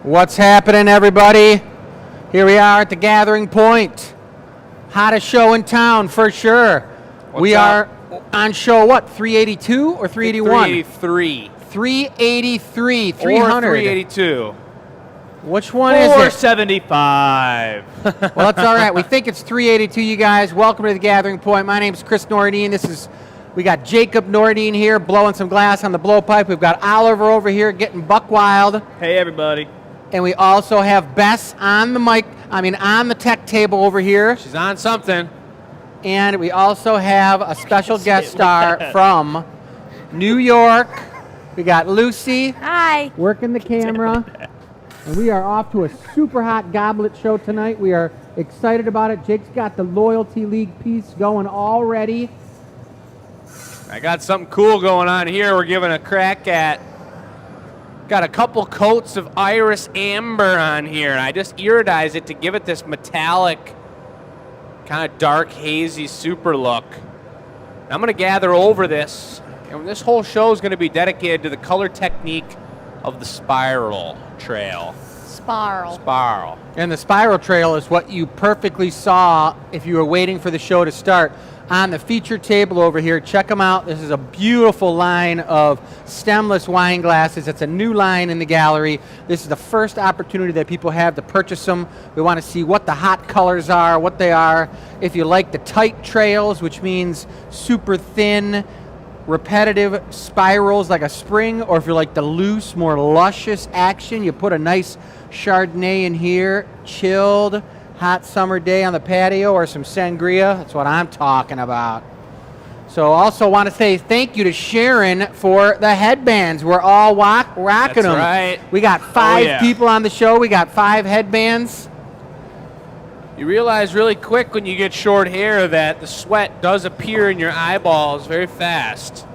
What's happening, everybody? Here we are at the Gathering Point. Hottest show in town for sure. We are on show, what, 382 or 381? 383. 383, 300. Or 382. Which one is it? 475. Well, that's all right. We think it's 382, you guys. Welcome to the Gathering Point. My name's Chris Nordine. We got Jacob Nordine here blowing some glass on the blowpipe. We've got Oliver over here getting buck wild. Hey, everybody. And we also have Bess on the mic, on the tech table over here. She's on something. And we also have a special guest star from New York. We got Lucy. Hi. Working the camera. And we are off to a super hot Goblet show tonight. We are excited about it. Jake's got the Loyalty League piece going already. I got something cool going on here we're giving a crack at. Got a couple coats of iris amber on here, and I just iridized it to give it this metallic, kind of dark, hazy, super look. I'm going to gather over this, and this whole show is going to be dedicated to the color technique of the spiral trail. Spiral. And the spiral trail is what you perfectly saw if you were waiting for the show to start. On the feature table over here, check them out. This is a beautiful line of stemless wine glasses. It's a new line in the gallery. This is the first opportunity that people have to purchase them. We want to see what the hot colors are, what they are. If you like the tight trails, which means super thin, repetitive spirals like a spring, or if you like the loose, more luscious action, you put a nice Chardonnay in here, chilled, hot summer day on the patio, or some sangria. That's what I'm talking about. So also want to say thank you to Sharon for the headbands. We're all rocking them. That's right. We got five people on the show. We got 5 headbands. You realize really quick when you get short hair that the sweat does appear in your eyeballs very fast.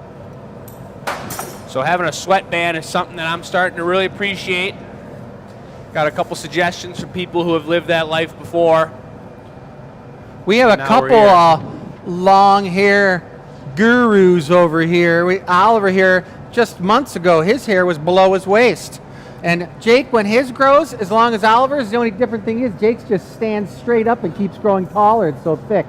So having a sweatband is something that I'm starting to really appreciate. Got a couple suggestions from people who have lived that life before. We have a couple long hair gurus over here. Oliver here, just months ago, his hair was below his waist. And Jake, when his grows, as long as Oliver's, the only different thing is Jake's just stands straight up and keeps growing taller. It's so thick,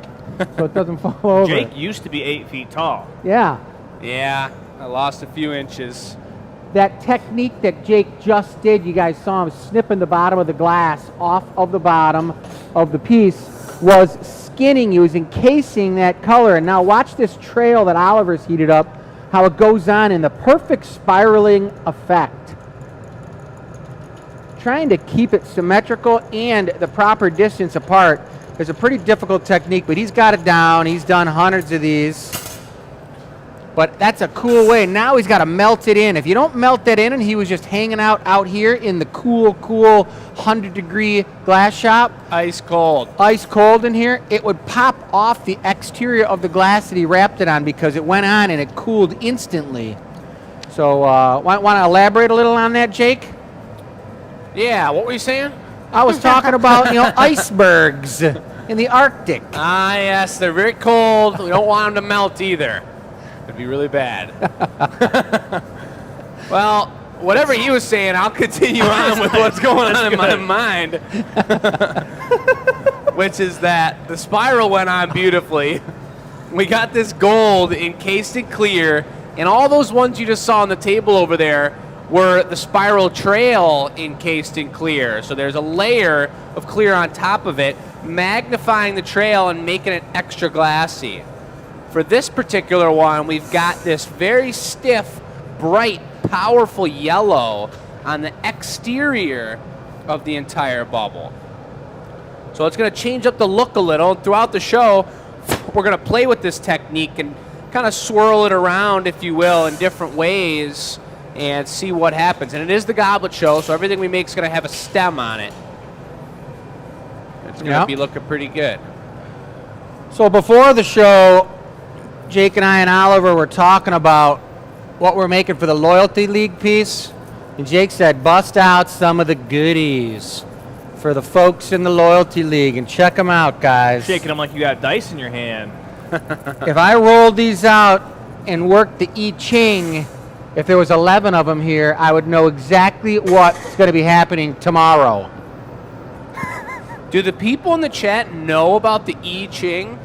so it doesn't fall over. Jake used to be 8 feet tall. Yeah. Yeah, I lost a few inches. That technique that Jake just did, you guys saw him snipping the bottom of the glass off of the bottom of the piece, was skinning. He was encasing that color. And now watch this trail that Oliver's heated up, how it goes on in the perfect spiraling effect. Trying to keep it symmetrical and the proper distance apart is a pretty difficult technique, but he's got it down. He's done hundreds of these. But that's a cool way. Now he's got to melt it in. If you don't melt that in and he was just hanging out here in the cool 100-degree glass shop. Ice cold. Ice cold in here. It would pop off the exterior of the glass that he wrapped it on because it went on and it cooled instantly. So want to elaborate a little on that, Jake? Yeah, what were you saying? I was talking about, icebergs in the Arctic. Ah, yes, they're very cold. We don't want them to melt either. It'd be really bad. Well, whatever he was saying, I'll continue on with what's going on in my mind. Which is that the spiral went on beautifully. We got this gold encased in clear, and all those ones you just saw on the table over there were the spiral trail encased in clear. So there's a layer of clear on top of it, magnifying the trail and making it extra glassy. For this particular one, we've got this very stiff, bright, powerful yellow on the exterior of the entire bubble. So it's going to change up the look a little. Throughout the show, we're going to play with this technique and kind of swirl it around, if you will, in different ways and see what happens. And it is the Goblet show, so everything we make is going to have a stem on it. It's going to be looking pretty good. So before the show, Jake and I and Oliver were talking about what we're making for the Loyalty League piece. And Jake said, bust out some of the goodies for the folks in the Loyalty League. And check them out, guys. Shaking them like you got dice in your hand. If I rolled these out and worked the E-Ching if there was 11 of them here, I would know exactly what's going to be happening tomorrow. Do the people in the chat know about the E-Ching?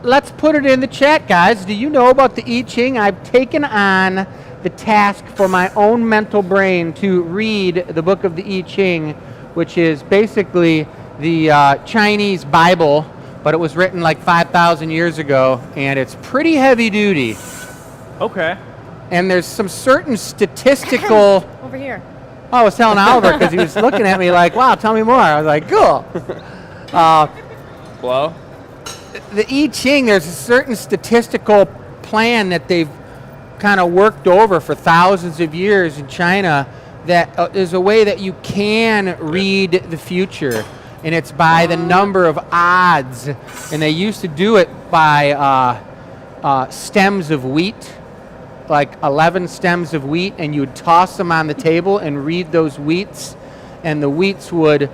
Let's put it in the chat, guys. Do you know about the E-Ching? I've taken on the task for my own mental brain to read the book of the E-Ching, which is basically the Chinese Bible, but it was written like 5,000 years ago, and it's pretty heavy duty. Okay. And there's some certain statistical... Over here. Oh, I was telling Oliver because he was looking at me like, wow, tell me more. I was like, cool. Blow? The I Ching, there's a certain statistical plan that they've kind of worked over for thousands of years in China that is a way that you can read the future. And it's by the number of odds. And they used to do it by stems of wheat, like 11 stems of wheat, and you would toss them on the table and read those wheats. And the wheats would...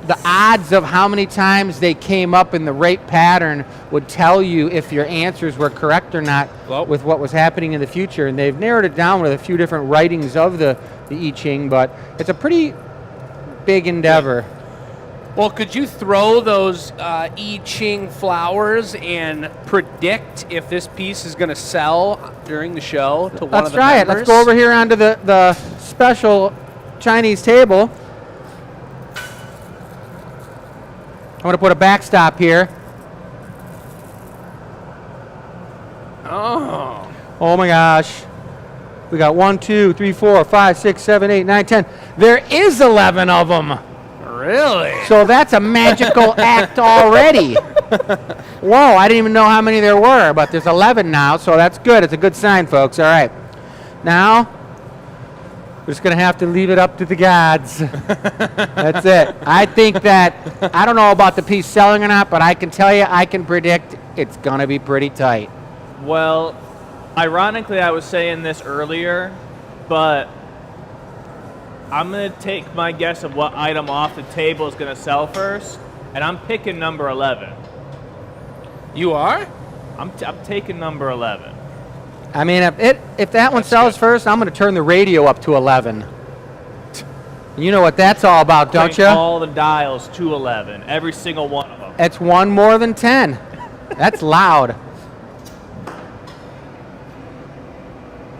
the odds of how many times they came up in the right pattern would tell you if your answers were correct or not with what was happening in the future. And they've narrowed it down with a few different writings of the I Ching, but it's a pretty big endeavor. Well, could you throw those I-Ching flowers and predict if this piece is going to sell during the show to one of the members? Let's go over here onto the special Chinese table. I'm going to put a backstop here. Oh. Oh my gosh. We got 1, 2, 3, 4, 5, 6, 7, 8, 9, 10. There is 11 of them. Really? So that's a magical act already. Whoa, I didn't even know how many there were, but there's 11 now, so that's good. It's a good sign, folks. All right. Now, we're just going to have to leave it up to the gods. That's it. I think that, I don't know about the piece selling or not, but I can tell you, I can predict it's going to be pretty tight. Well, ironically, I was saying this earlier, but I'm going to take my guess of what item off the table is going to sell first, and I'm picking number 11. You are? I'm taking number 11. I mean, if that one sells first, I'm going to turn the radio up to 11. You know what that's all about, don't Crank you? all the dials to 11, every single one of them. It's one more than 10. That's loud.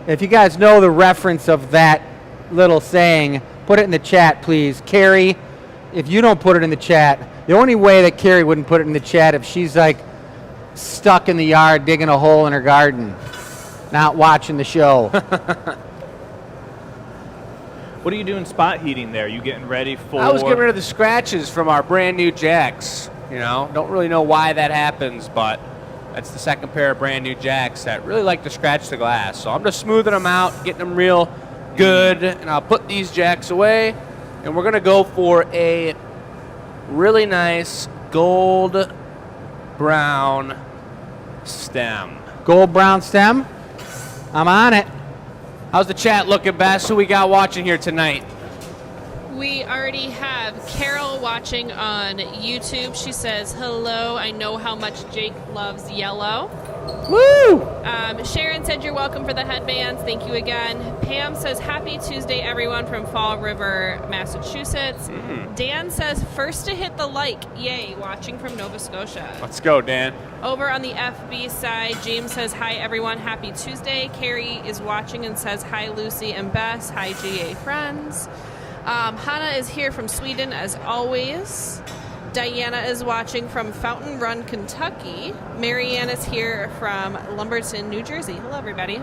If you guys know the reference of that little saying, put it in the chat, please. Carrie, if you don't put it in the chat, the only way that Carrie wouldn't put it in the chat if she's like stuck in the yard digging a hole in her garden, not watching the show. What are you doing spot heating there? You getting ready for... I was getting rid of the scratches from our brand new jacks. You know, don't really know why that happens, but that's the second pair of brand new jacks that really like to scratch the glass. So I'm just smoothing them out, getting them real good, and I'll put these jacks away, and we're gonna go for a really nice gold brown stem. Gold brown stem. I'm on it. How's the chat looking, Bess? Who we got watching here tonight? We already have Carol watching on YouTube. She says, hello, I know how much Jake loves yellow. Woo! Sharon said you're welcome for the headbands. Thank you again. Pam says, happy Tuesday, everyone from Fall River, Massachusetts. Dan says, first to hit the like. Yay, watching from Nova Scotia. Let's go, Dan. Over on the FB side, James says, hi, everyone. Happy Tuesday. Carrie is watching and says, hi, Lucy and Bess. Hi, GA friends. Hannah is here from Sweden, as always. Diana is watching from Fountain Run, Kentucky. Marianne is here from Lumberton, New Jersey. Hello, everybody.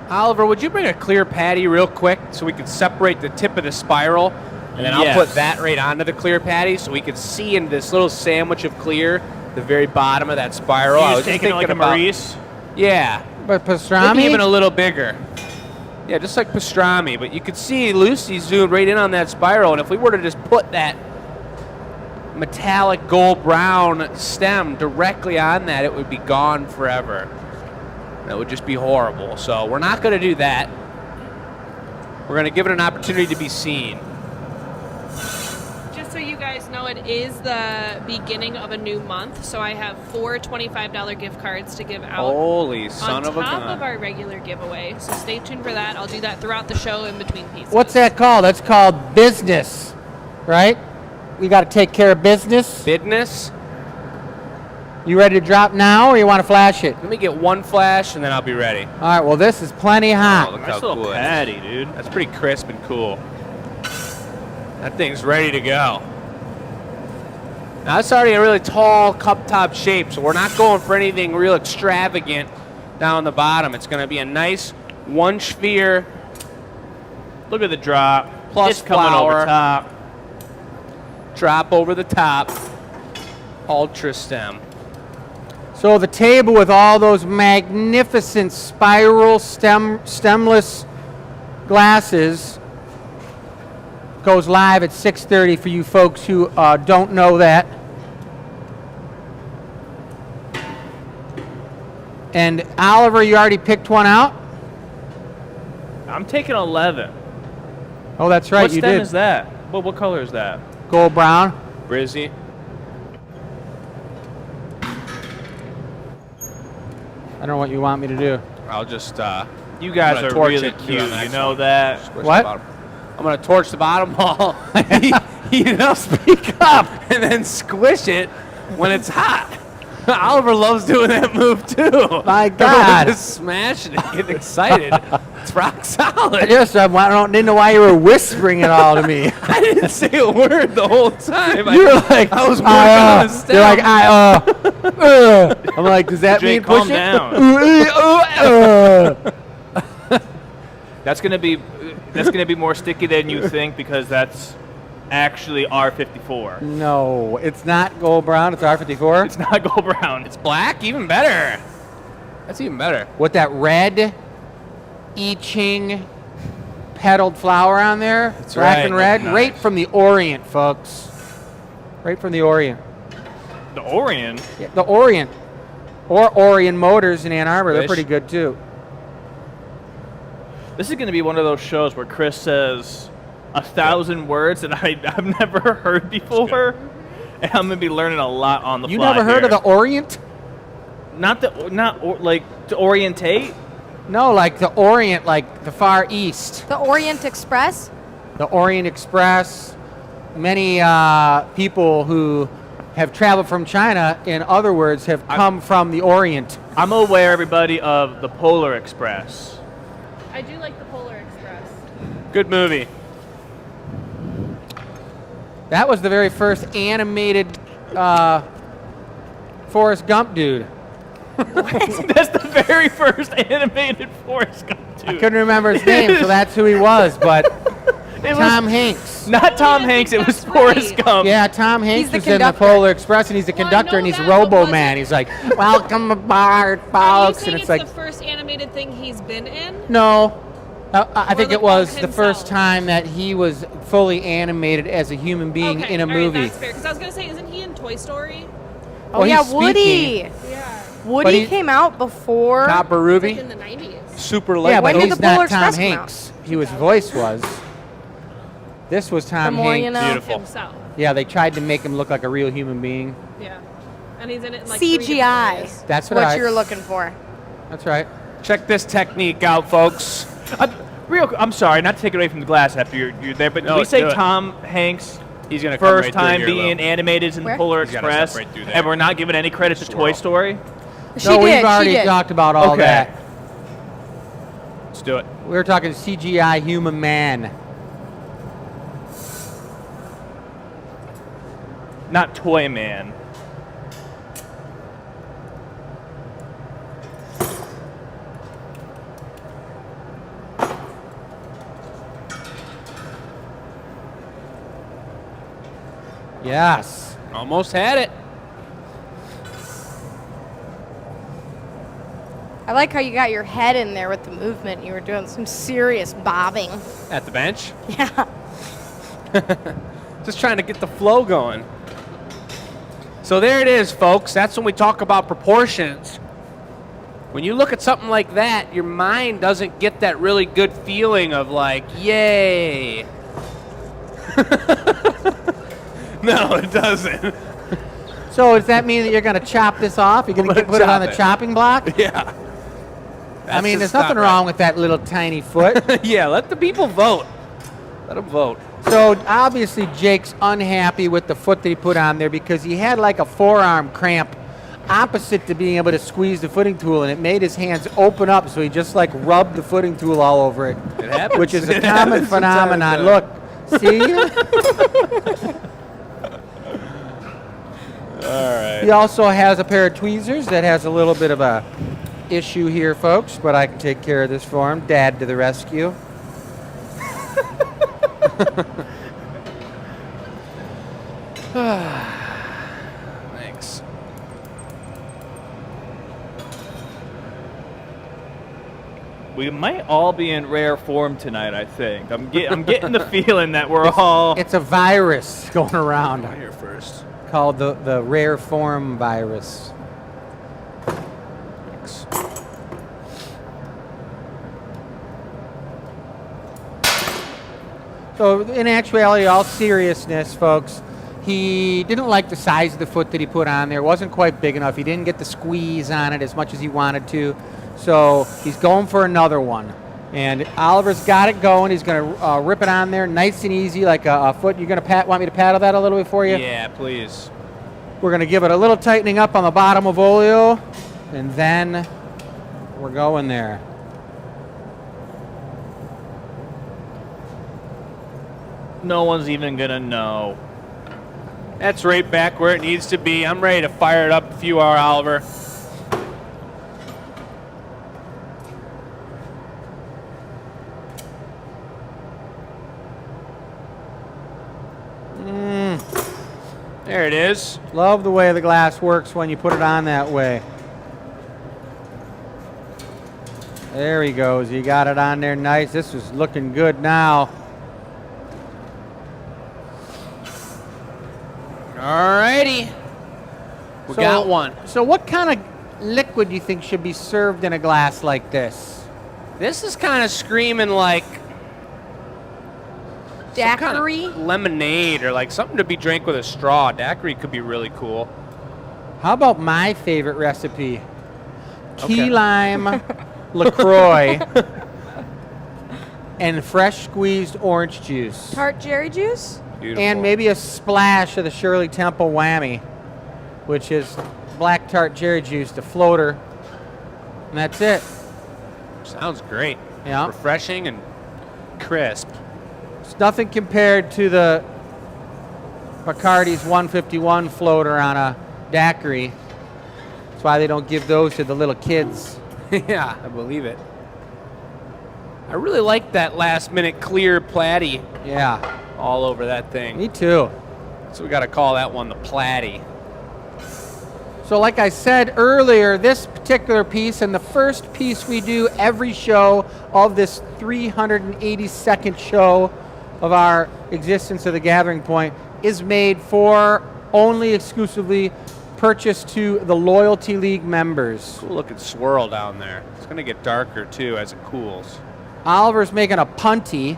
Oliver, would you bring a clear patty real quick so we can separate the tip of the spiral? And then I'll put that right onto the clear patty so we can see in this little sandwich of clear, the very bottom of that spiral. You I just was just taking it thinking like a about, Maurice? Yeah. But pastrami? Maybe even a little bigger. Yeah, just like pastrami. But you could see Lucy zoomed right in on that spiral, and if we were to just put that metallic gold brown stem directly on that, it would be gone forever. That would just be horrible. So we're not going to do that. We're going to give it an opportunity to be seen. Just so you guys know, it is the beginning of a new month, so I have 4 $25 gift cards to give out. Holy son of a on top gun. of our regular giveaway. So stay tuned for that. I'll do that throughout the show in between pieces. What's that called? That's called business, right? We got to take care of business. Business? You ready to drop now, or you want to flash it? Let me get one flash, and then I'll be ready. All right, well, this is plenty Oh, hot. look Nice how little cool it is. patty, dude. That's pretty crisp and cool. That thing's ready to go. Now, that's already a really tall cup top shape, so we're not going for anything real extravagant down the bottom. It's going to be a nice one sphere. Look at the drop. Plus it's coming flour. over top. Drop over the top. Ultra stem. So the table with all those magnificent spiral stemless glasses goes live at 6:30 for you folks who don't know that. And Oliver, you already picked one out? I'm taking 11. Oh, that's right, what you stem did. is that? What color is that? Gold brown. Brizzy. I don't know what you want me to do. I'll just You guys gonna are torch really it, do cute. the You next know one. that. squish What? the bottom. I'm going to torch the bottom wall. You know, speak up. And then squish it when it's hot. Oliver loves doing that move too. My God. Just smashing it, getting excited. It's rock solid. Yes, didn't know why you were whispering it all to me. I didn't say a word the whole time. You're like, I was working on the stem. You're like, I'm like, does that Jake, mean push calm it? down. That's gonna be more sticky than you think because that's actually R54. No, it's not gold brown. It's R54. It's not gold brown. It's black, even better. That's even better. With that red E-Ching petaled flower on there. That's black right. and red. Nice. Right from the Orient, folks. Right from the Orient. The Orion. Yeah, the Orient. Or Orion Motors in Ann Arbor. They're Fish. pretty good too. This is going to be one of those shows where Chris says 1,000 words that I've never heard before, and I'm going to be learning a lot on the You fly. never heard of the Orient? Like to orientate. No, like the Orient, like the Far East. The Orient Express? The Orient Express. Many people who have traveled from China, in other words, have come from the Orient. I'm aware, everybody, of the Polar Express. I do like the Polar Express. Good movie. That was the very first animated Forrest Gump dude. That's the very first animated Forrest Gump I dude. couldn't remember his name, so that's who he was, but Tom Hanks. Not Tom I Hanks, think it was that's Forrest right. Gump. Yeah, Tom Hanks the was in the conductor. Polar Express, and he's the Well, I conductor, know and he's that, but Robo was Man. it- He's like, "Welcome aboard, Are you folks," saying and it's it's like, the first animated thing he's been in? no. I think like it was of the first himself? time that he was fully animated as a human being Okay, in a all right, movie. that's fair. Because I was going to say, isn't he in Toy Story? Oh, Well, yeah, he's Woody. speaking. Yeah. Woody he- came out before. Copper Like Ruby. in the 90s. Super Yeah, light. but When did he's the Polar not Tom Express come Hanks. His voice was. This was Tom The more Hanks. you know. Beautiful. Himself. Yeah, they tried to make him look like a real human being. Yeah. And he's in it in like 3 different CGI. ways. That's what what you were looking for. That's right. Check this technique out, folks. I'm sorry, not to take it away from the glass after you're there, but No, we say do it. Tom Hanks He's going to come first right through time here, being Lou. animated in the Where? Polar He's gotta Express, step right through there. and we're not giving any credit to Toy Swirl. Story. She No, did. we've already she did. talked about all Okay. that. Let's do it. We were talking CGI human man. Not Toy Man. Yes. Almost had it. I like how you got your head in there with the movement. You were doing some serious bobbing. At the bench. Yeah. Just trying to get the flow going. So there it is, folks. That's when we talk about proportions. When you look at something like that, your mind doesn't get that really good feeling of like, yay. No, it doesn't. So does that mean that you're going to chop this off? You're going to put it on the chopping block? Yeah. I mean, there's nothing wrong with that little tiny foot. Yeah, let the people vote. Let them vote. So obviously Jake's unhappy with the foot that he put on there because he had like a forearm cramp opposite to being able to squeeze the footing tool, and it made his hands open up, so he just like rubbed the footing tool all over it. It happens. Which is a It common happens from time to phenomenon. time. Look, see? All right. He also has a pair of tweezers that has a little bit of a issue here, folks, but I can take care of this for him. Dad to the rescue. Thanks. We might all be in rare form tonight, I think. I'm getting the feeling that we're all... It's a virus going around Here first. called the rare form virus. Thanks. So in actuality, all seriousness, folks, he didn't like the size of the foot that he put on there. It wasn't quite big enough. He didn't get the squeeze on it as much as he wanted to. So he's going for another one. And Oliver's got it going. He's going to rip it on there nice and easy like a foot. You're going to want me to paddle that a little bit for you? Yeah, please. We're going to give it a little tightening up on the bottom of oleo. And then we're going there. No one's even going to know. That's right back where it needs to be. I'm ready to fire it up if you are, Oliver. There it is. Love the way the glass works when you put it on that way. There he goes. You got it on there nice. This is looking good now. Alrighty. We got one. So what kind of liquid do you think should be served in a glass like this? This is kind of screaming like some kind Daiquiri? of lemonade or like something to be drank with a straw. Daiquiri could be really cool. How about my favorite recipe? Key Okay. lime LaCroix and fresh squeezed orange juice. Tart cherry juice? Beautiful. And maybe a splash of the Shirley Temple Whammy, which is black tart cherry juice, the floater. And that's it. Sounds great. Yeah. Refreshing and crisp. It's nothing compared to the Bacardi's 151 floater on a daiquiri. That's why they don't give those to the little kids. Yeah, I believe it. I really like that last minute clear platy Yeah, all over that thing. me too. So we got to call that one the platy. So like I said earlier, this particular piece and the first piece we do every show of this 382nd show of our existence of the Gathering Point is made for only exclusively purchased to the Loyalty League members. Cool looking swirl down there. It's going to get darker too as it cools. Oliver's making a punty,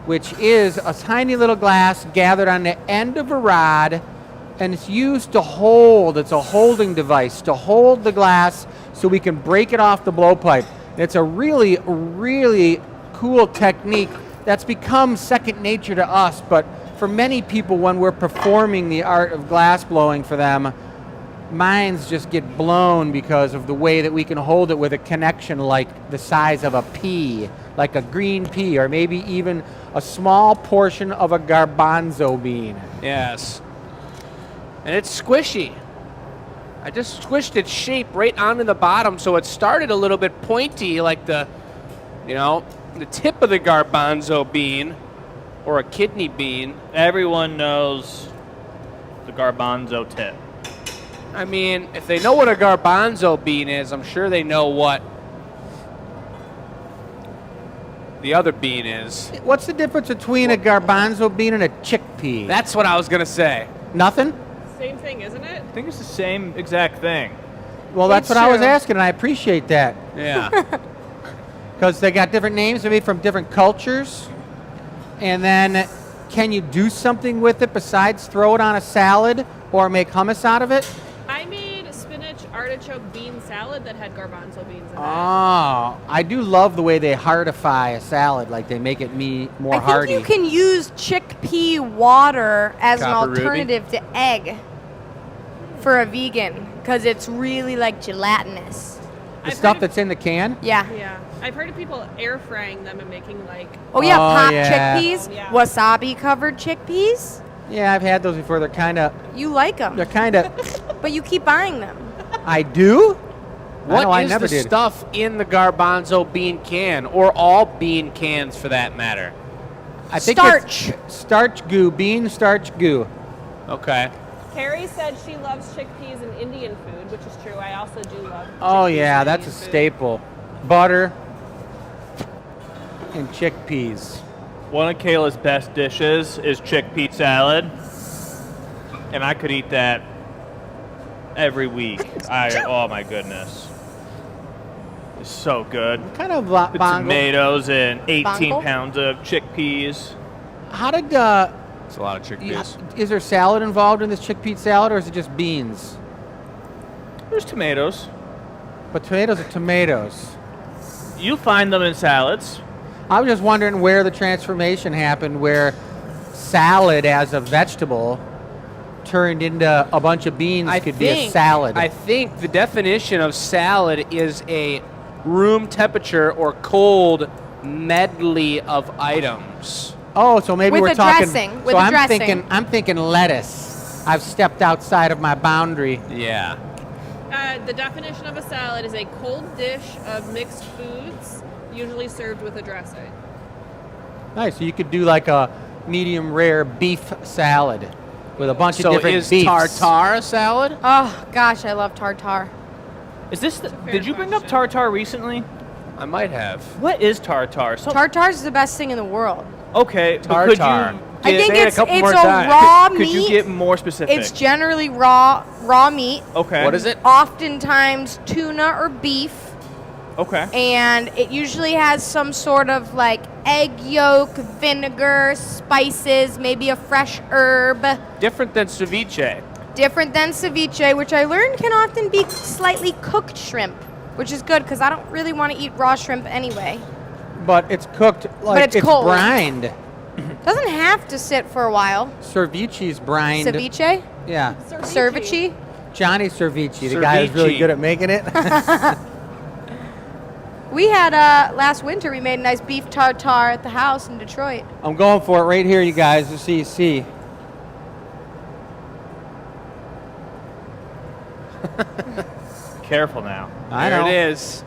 which is a tiny little glass gathered on the end of a rod, and it's used to hold, it's a holding device, to hold the glass so we can break it off the blowpipe. It's a really, really cool technique that's become second nature to us, but for many people when we're performing the art of glass blowing for them, minds just get blown because of the way that we can hold it with a connection like the size of a pea, like a green pea, or maybe even a small portion of a garbanzo bean. Yes. And it's squishy. I just squished its shape right onto the bottom so it started a little bit pointy like the tip of the garbanzo bean or a kidney bean. Everyone knows the garbanzo tip. I mean, if they know what a garbanzo bean is, I'm sure they know what the other bean is. What's the difference between a garbanzo bean and a chickpea? That's what I was going to say. Nothing? Same thing, isn't it? I think it's the same exact thing. Well, that's what I was true. asking, and I appreciate that. Yeah. Because they got different names, maybe from different cultures. And then can you do something with it besides throw it on a salad or make hummus out of it? I made spinach artichoke bean salad that had garbanzo beans in it. Oh, I do love the way they hardify a salad, like they make it more I hearty. think you can use chickpea water as an Copper Ruby? alternative to egg for a vegan because it's really like gelatinous. The I've stuff heard that's in the can? Yeah. Yeah, I've heard of people air frying them and making like. Oh yeah, Oh, popped yeah. chickpeas, Oh, yeah. wasabi covered chickpeas. Yeah, I've had those before. They're kind of, You like them, but you keep buying them. I do? What No, I is never the did. stuff in the garbanzo bean can, or all bean cans for that matter? I think Starch. it's starch goo, bean starch goo. Okay. Carrie said she loves chickpeas in Indian food, which is true. I also do love. Oh chickpeas yeah, in that's a Indian food. staple. Butter and chickpeas. One of Kayla's best dishes is chickpea salad, and I could eat that every week. Oh my goodness, it's so good. What kind of The bongo? tomatoes and 18 Bongo? pounds of chickpeas. How did It's a lot of chickpeas. is there salad involved in this chickpea salad, or is it just beans? There's tomatoes. But tomatoes are tomatoes. You find them in salads. I was just wondering where the transformation happened, where salad as a vegetable turned into a bunch of beans could be a salad. I think the definition of salad is a room temperature or cold medley of items. Oh, so maybe With we're a talking. dressing, with so a I'm dressing. I'm thinking lettuce. I've stepped outside of my boundary. Yeah. The definition of a salad is a cold dish of mixed foods, usually served with a dressing. Nice. So you could do like a medium rare beef salad with a bunch So of different is beefs. tartare a salad? Oh gosh, I love tartare. Is this? a fair Did you bring up question. tartar recently? I might have. What is tartar? Tartare is the best thing in the world. Okay, but could Tartar. you I get- think say it a it's couple it's more a times. raw could meat. you get more specific? It's generally raw meat. Okay. What is it? Oftentimes tuna or beef, Okay. and it usually has some sort of like egg yolk, vinegar, spices, maybe a fresh herb. Different than ceviche. Different than ceviche, which I learned can often be slightly cooked shrimp, which is good because I don't really want to eat raw shrimp anyway. But it's cooked like it's cold. brined. Doesn't have to sit for a while. Cervici's brined. Ceviche, Yeah. cerviche. Johnny Cervici, the guy who's really Cervici. good at making it. We had last winter. We made a nice beef tartare at the house in Detroit. I'm going for it right here, you guys, just so you see. Careful now. I there know. it is.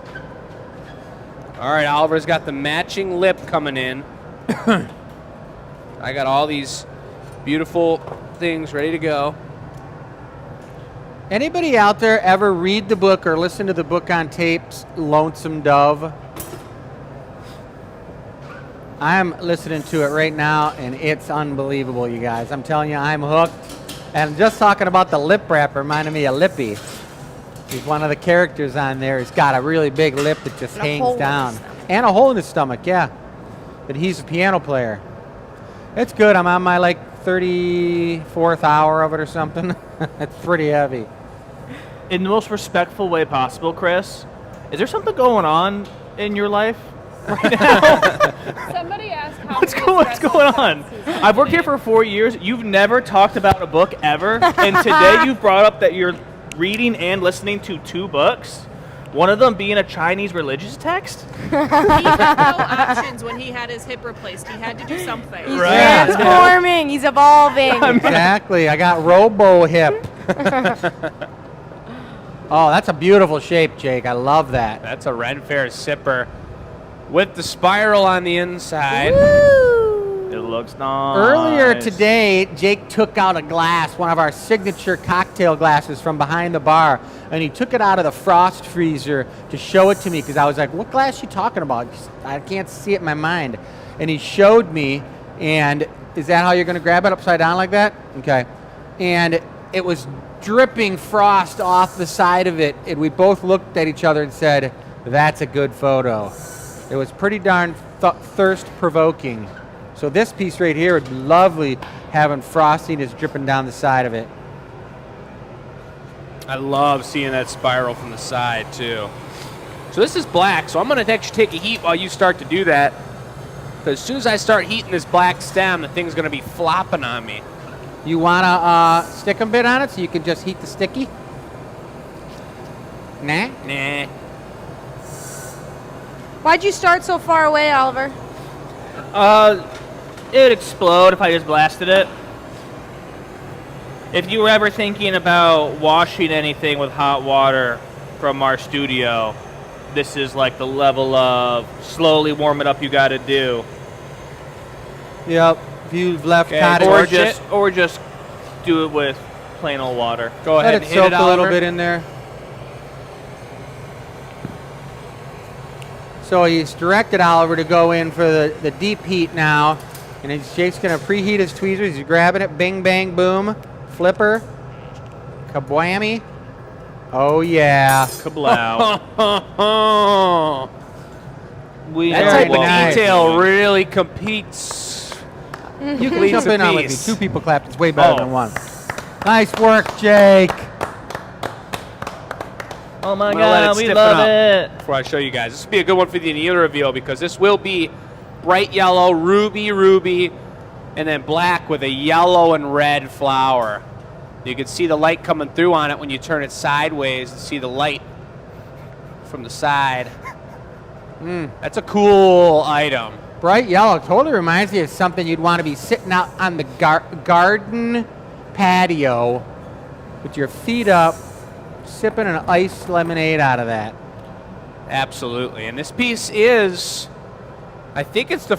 All right, Oliver's got the matching lip coming in. I got all these beautiful things ready to go. Anybody out there ever read the book or listen to the book on tapes, Lonesome Dove? I'm listening to it right now, and it's unbelievable, you guys. I'm telling you, I'm hooked. And just talking about the lip wrap reminded me of Lippy. He's one of the characters on there. He's got a really big lip that just And a hole hangs in down. his stomach. And a hole in his stomach, yeah. But he's a piano player. It's good. I'm on my like 34th hour of it or something. It's pretty heavy. In the most respectful way possible, Chris, is there something going on in your life? Somebody asked how What's many going espresso on? shots he's I've worked here having. for 4 years. You've never talked about a book ever, and today you've brought up that you're reading and listening to 2 books. One of them being a Chinese religious text. He had no options when he had his hip replaced. He had to do something. He's Right. transforming. He's evolving. Exactly. I got Robo Hip. Oh, that's a beautiful shape, Jake. I love that. That's a Ren Fair sipper with the spiral on the inside. It looks nice. Earlier today, Jake took out a glass, one of our signature cocktail glasses from behind the bar, and he took it out of the frost freezer to show it to me because I was like, what glass you talking about? I can't see it in my mind. And he showed me, and is that how you're going to grab it upside down like that? Okay. And it was dripping frost off the side of it, and we both looked at each other and said, that's a good photo. It was pretty darn thirst-provoking. So this piece right here would be lovely, having frosting is dripping down the side of it. I love seeing that spiral from the side, too. So this is black, so I'm going to actually take a heat while you start to do that. Because as soon as I start heating this black stem, the thing's going to be flopping on me. You want to stick a bit on it so you can just heat the sticky? Nah? Nah. Why'd you start so far away, Oliver? It would explode if I just blasted it. If you were ever thinking about washing anything with hot water from our studio, this is like the level of slowly warm it up you got to do. Yep. If you've left Okay, cottage, Or just do it with plain old water. Go let ahead it and hit soak it, a little Oliver. bit in there. So he's directed Oliver to go in for the deep heat now. And Jake's going to preheat his tweezers. He's grabbing it. Bing, bang, boom. Flipper. Kabwammy. Oh, yeah. Kablow. We That Very type of nice. detail really competes. You can Leads jump a in on with me. piece. 2 people clapped. It's way better Oh. than 1. Nice work, Jake. Oh my I'm gonna let god, it we stiffen love up it. before I show you guys. This will be a good one for the annealer reveal because this will be bright yellow, ruby, and then black with a yellow and red flower. You can see the light coming through on it when you turn it sideways and see the light from the side. That's a cool item. Bright yellow totally reminds me of something you'd want to be sitting out on the garden patio with your feet up, sipping an iced lemonade out of that. Absolutely. And this piece is, I think it's the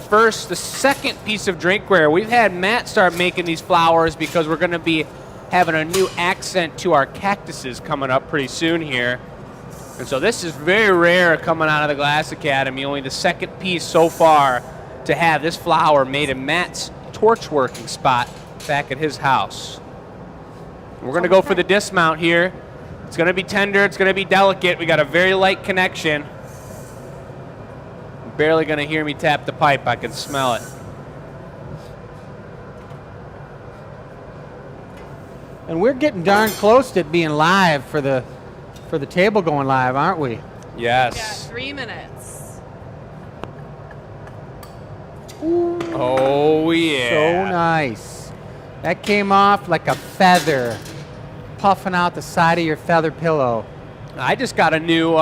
second piece of drinkware. We've had Matt start making these flowers because we're going to be having a new accent to our cactuses coming up pretty soon here. And so this is very rare coming out of the Glass Academy, only the second piece so far to have this flower made in Matt's torch working spot back at his house. We're going to go for the dismount here. It's going to be tender, it's going to be delicate. We got a very light connection. You're barely going to hear me tap the pipe, I can smell it. And we're getting darn close to it being live for the table going live, aren't we? Yes. Yeah, 3 minutes. Oh, yeah. So nice. That came off like a feather, puffing out the side of your feather pillow. I just got a new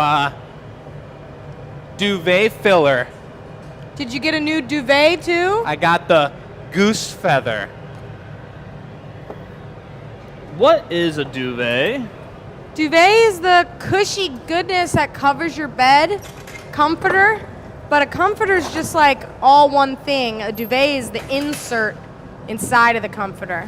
duvet filler. Did you get a new duvet too? I got the goose feather. What is a duvet? Duvet is the cushy goodness that covers your bed. Comforter. But a comforter is just like all one thing. A duvet is the insert inside of the comforter.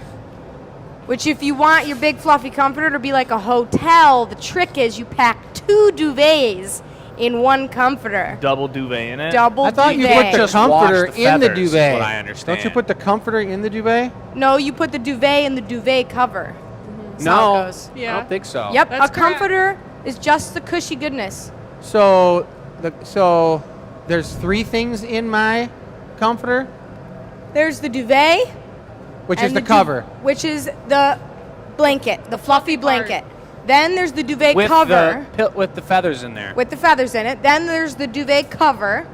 Which if you want your big fluffy comforter to be like a hotel, the trick is you pack 2 duvets in one comforter. Double duvet in it? Double I thought you duvet. put the Just comforter wash the in the feathers, is duvet. what I understand. Don't you put the comforter in the duvet? No, you put the duvet in the duvet cover. That's how it goes. I Yeah. don't think so. Yep, That's a comforter is just the cushy goodness. So there's 3 things in my comforter, There's the duvet. which and is the du- cover. which is the blanket, the fluffy part. blanket. Then there's the duvet With cover with the feathers in there. with the feathers in it. Then there's the duvet cover.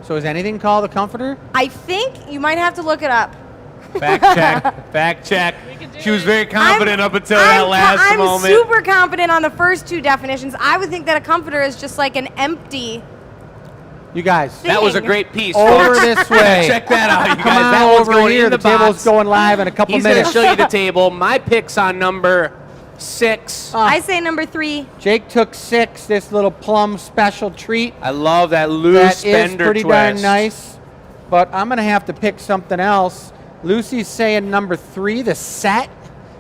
So is anything called a comforter? I think you might have to look it up. Fact check. Fact check. We can do She was it. very confident up until that last I'm moment. super confident on the first 2 definitions. I would think that a comforter is just like an empty. You guys, That was a thing. great piece. over folks. this way. Check that out, you Come guys. on That one's over going here. in The the table's box. going live in a couple He's going to minutes. show you the table. My pick's on number 6. I say number 3. Jake took 6. This little plum special treat. I love that loose That is fender pretty twist. darn nice. But I'm going to have to pick something else. Lucy's saying number 3, the set.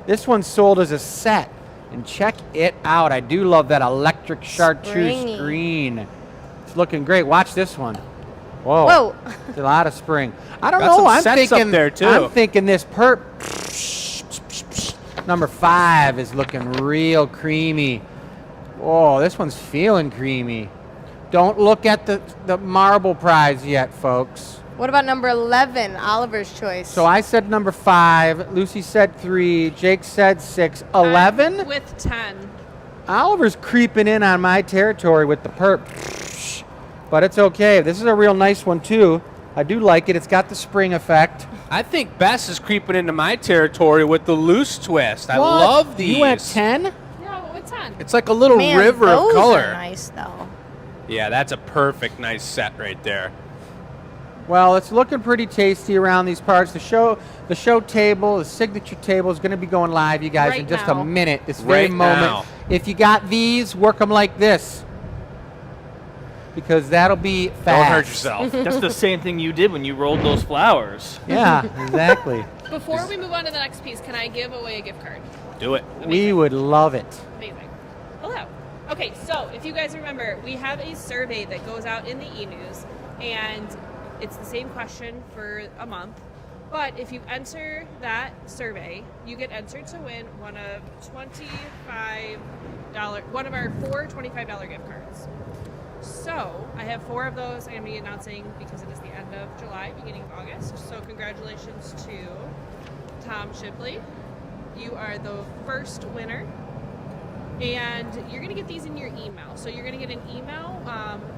This one's sold as a set. And check it out. I do love that electric chartreuse Springy. green. It's looking great. Watch this one. Whoa. Whoa. It's a lot of spring. I don't Got know. some I'm sets up thinking there, too. I'm thinking this number 5 is looking real creamy. Oh, this one's feeling creamy. Don't look at the marble prize yet, folks. What about number 11, Oliver's choice? So I said number 5. Lucy said 3. Jake said 6. 11? I'm with 10. Oliver's creeping in on my territory with the perp. But it's okay. This is a real nice one, too. I do like it. It's got the spring effect. I think Bess is creeping into my territory with the loose twist. I What? love these. You went 10? Yeah, with 10. It's like a little Man, river of those color. are nice, though. Yeah, that's a perfect, nice set right there. Well, it's looking pretty tasty around these parts. The show table, the signature table is going to be going live, you guys, in Right just now. a minute. This very Right moment. now. If you got these, work them like this, because that'll be fast. Don't hurt yourself. That's the same thing you did when you rolled those flowers. Yeah, exactly. Before we move on to the next piece, can I give away a gift card? Do it. We would love it. Amazing. Hello. Okay, so if you guys remember, we have a survey that goes out in the e-news, and it's the same question for a month. But if you enter that survey, you get entered to win one of our 4 $25 gift cards. So I have 4 of those I'm going to be announcing because it is the end of July, beginning of August. So congratulations to Tom Shipley. You are the first winner. And you're going to get these in your email. So you're going to get an email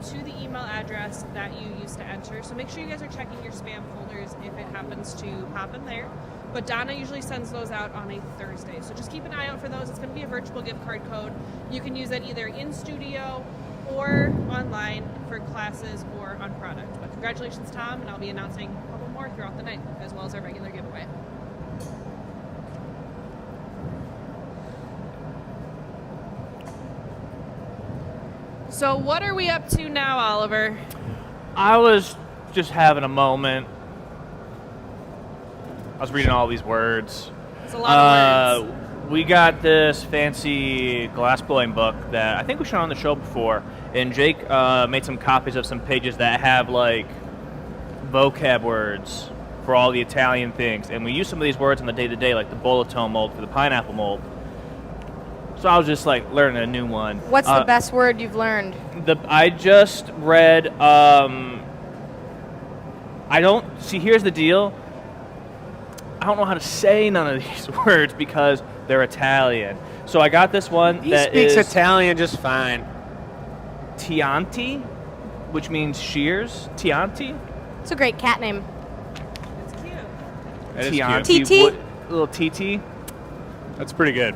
to the email address that you used to enter. So make sure you guys are checking your spam folders if it happens to pop in there. But Donna usually sends those out on a Thursday. So just keep an eye out for those. It's going to be a virtual gift card code. You can use that either in studio or online for classes or on product. But congratulations, Tom, and I'll be announcing a couple more throughout the night, as well as our regular giveaway. So what are we up to now, Oliver? I was just having a moment. I was reading all these words. It's a lot of words. We got this fancy glass blowing book that I think we showed on the show before, and Jake made some copies of some pages that have like vocab words for all the Italian things, and we use some of these words on the day-to-day, like the bolotone mold for the pineapple mold. So I was just like learning a new one. What's the best word you've learned? I just read. I don't see. Here's the deal. I don't know how to say none of these words because they're Italian. So I got this one He that speaks is Italian just fine. Tianti, which means shears. Tianti. It's a great cat name. It's cute. That is Tianti. cute. TT? Little TT. That's pretty good.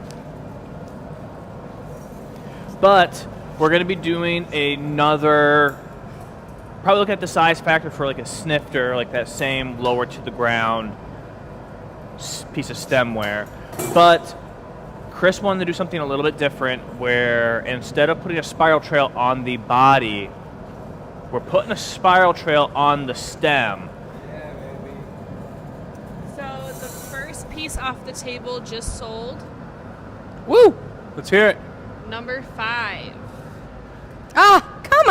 But we're going to be doing another, probably looking at the size factor for like a snifter, like that same lower to the ground piece of stemware. But Chris wanted to do something a little bit different where instead of putting a spiral trail on the body, we're putting a spiral trail on the stem. So the first piece off the table just sold. Woo! Let's hear it. Number 5. Ah, come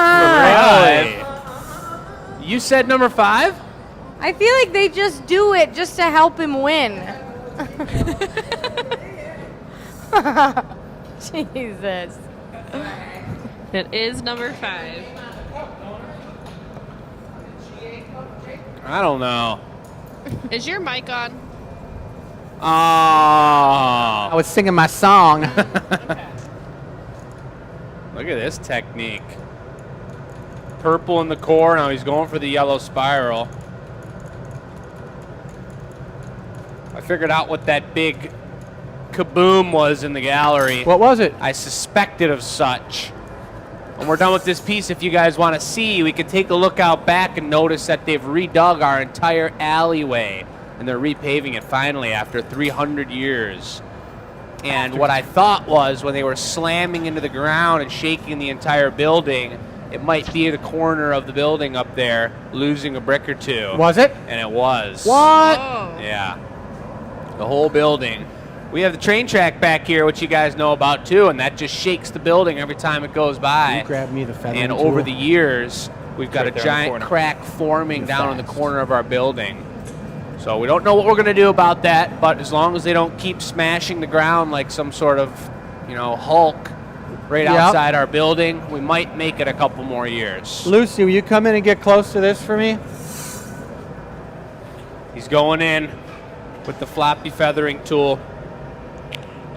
on. You said number 5? I feel like they just do it just to help him win. Jesus. It is number 5. I don't know. Is your mic on? I Oh. was singing my song. Look at this technique. Purple in the core. Now he's going for the yellow spiral. I figured out what that big kaboom was in the gallery. What was it? I suspected of such. When we're done with this piece, if you guys want to see, we can take a look out back and notice that they've redug our entire alleyway. And they're repaving it finally after 300 years. And what I thought was when they were slamming into the ground and shaking the entire building, it might be the corner of the building up there losing a brick or two. Was it? And it was. What? Oh. Yeah. The whole building. We have the train track back here, which you guys know about too, and that just shakes the building every time it goes by. You grab me the feathering And tool. over the years, we've got Right a there in the giant corner. crack forming You're down in the fast. corner of our building. So we don't know what we're going to do about that, but as long as they don't keep smashing the ground like some sort of, Hulk right Yep. outside our building, we might make it a couple more years. Lucy, will you come in and get close to this for me? He's going in with the floppy feathering tool.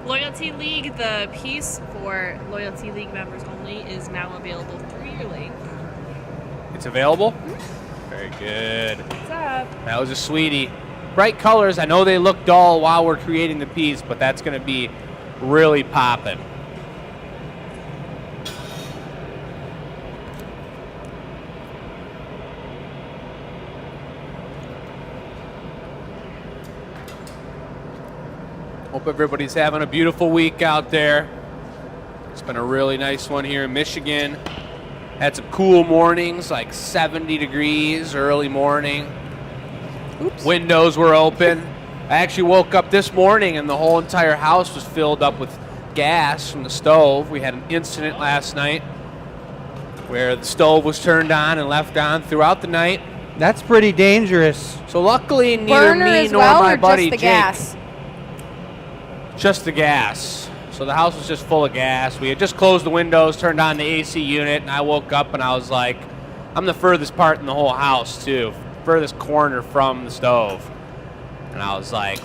Loyalty League, the piece for Loyalty League members only, is now available through your link. It's available? Very good. What's up? That was a sweetie. Bright colors. I know they look dull while we're creating the piece, but that's going to be really popping. Hope everybody's having a beautiful week out there. It's been a really nice one here in Michigan. Had some cool mornings, like 70 degrees early morning. Oops. Windows were open. I actually woke up this morning and the whole entire house was filled up with gas from the stove. We had an incident last night where the stove was turned on and left on throughout the night. That's pretty dangerous. So luckily neither Burner me as nor well, my or buddy just the Jake. gas? Just the gas. So the house was just full of gas. We had just closed the windows, turned on the AC unit, and I woke up and I was like, I'm the furthest part in the whole house too, furthest corner from the stove. And I was like,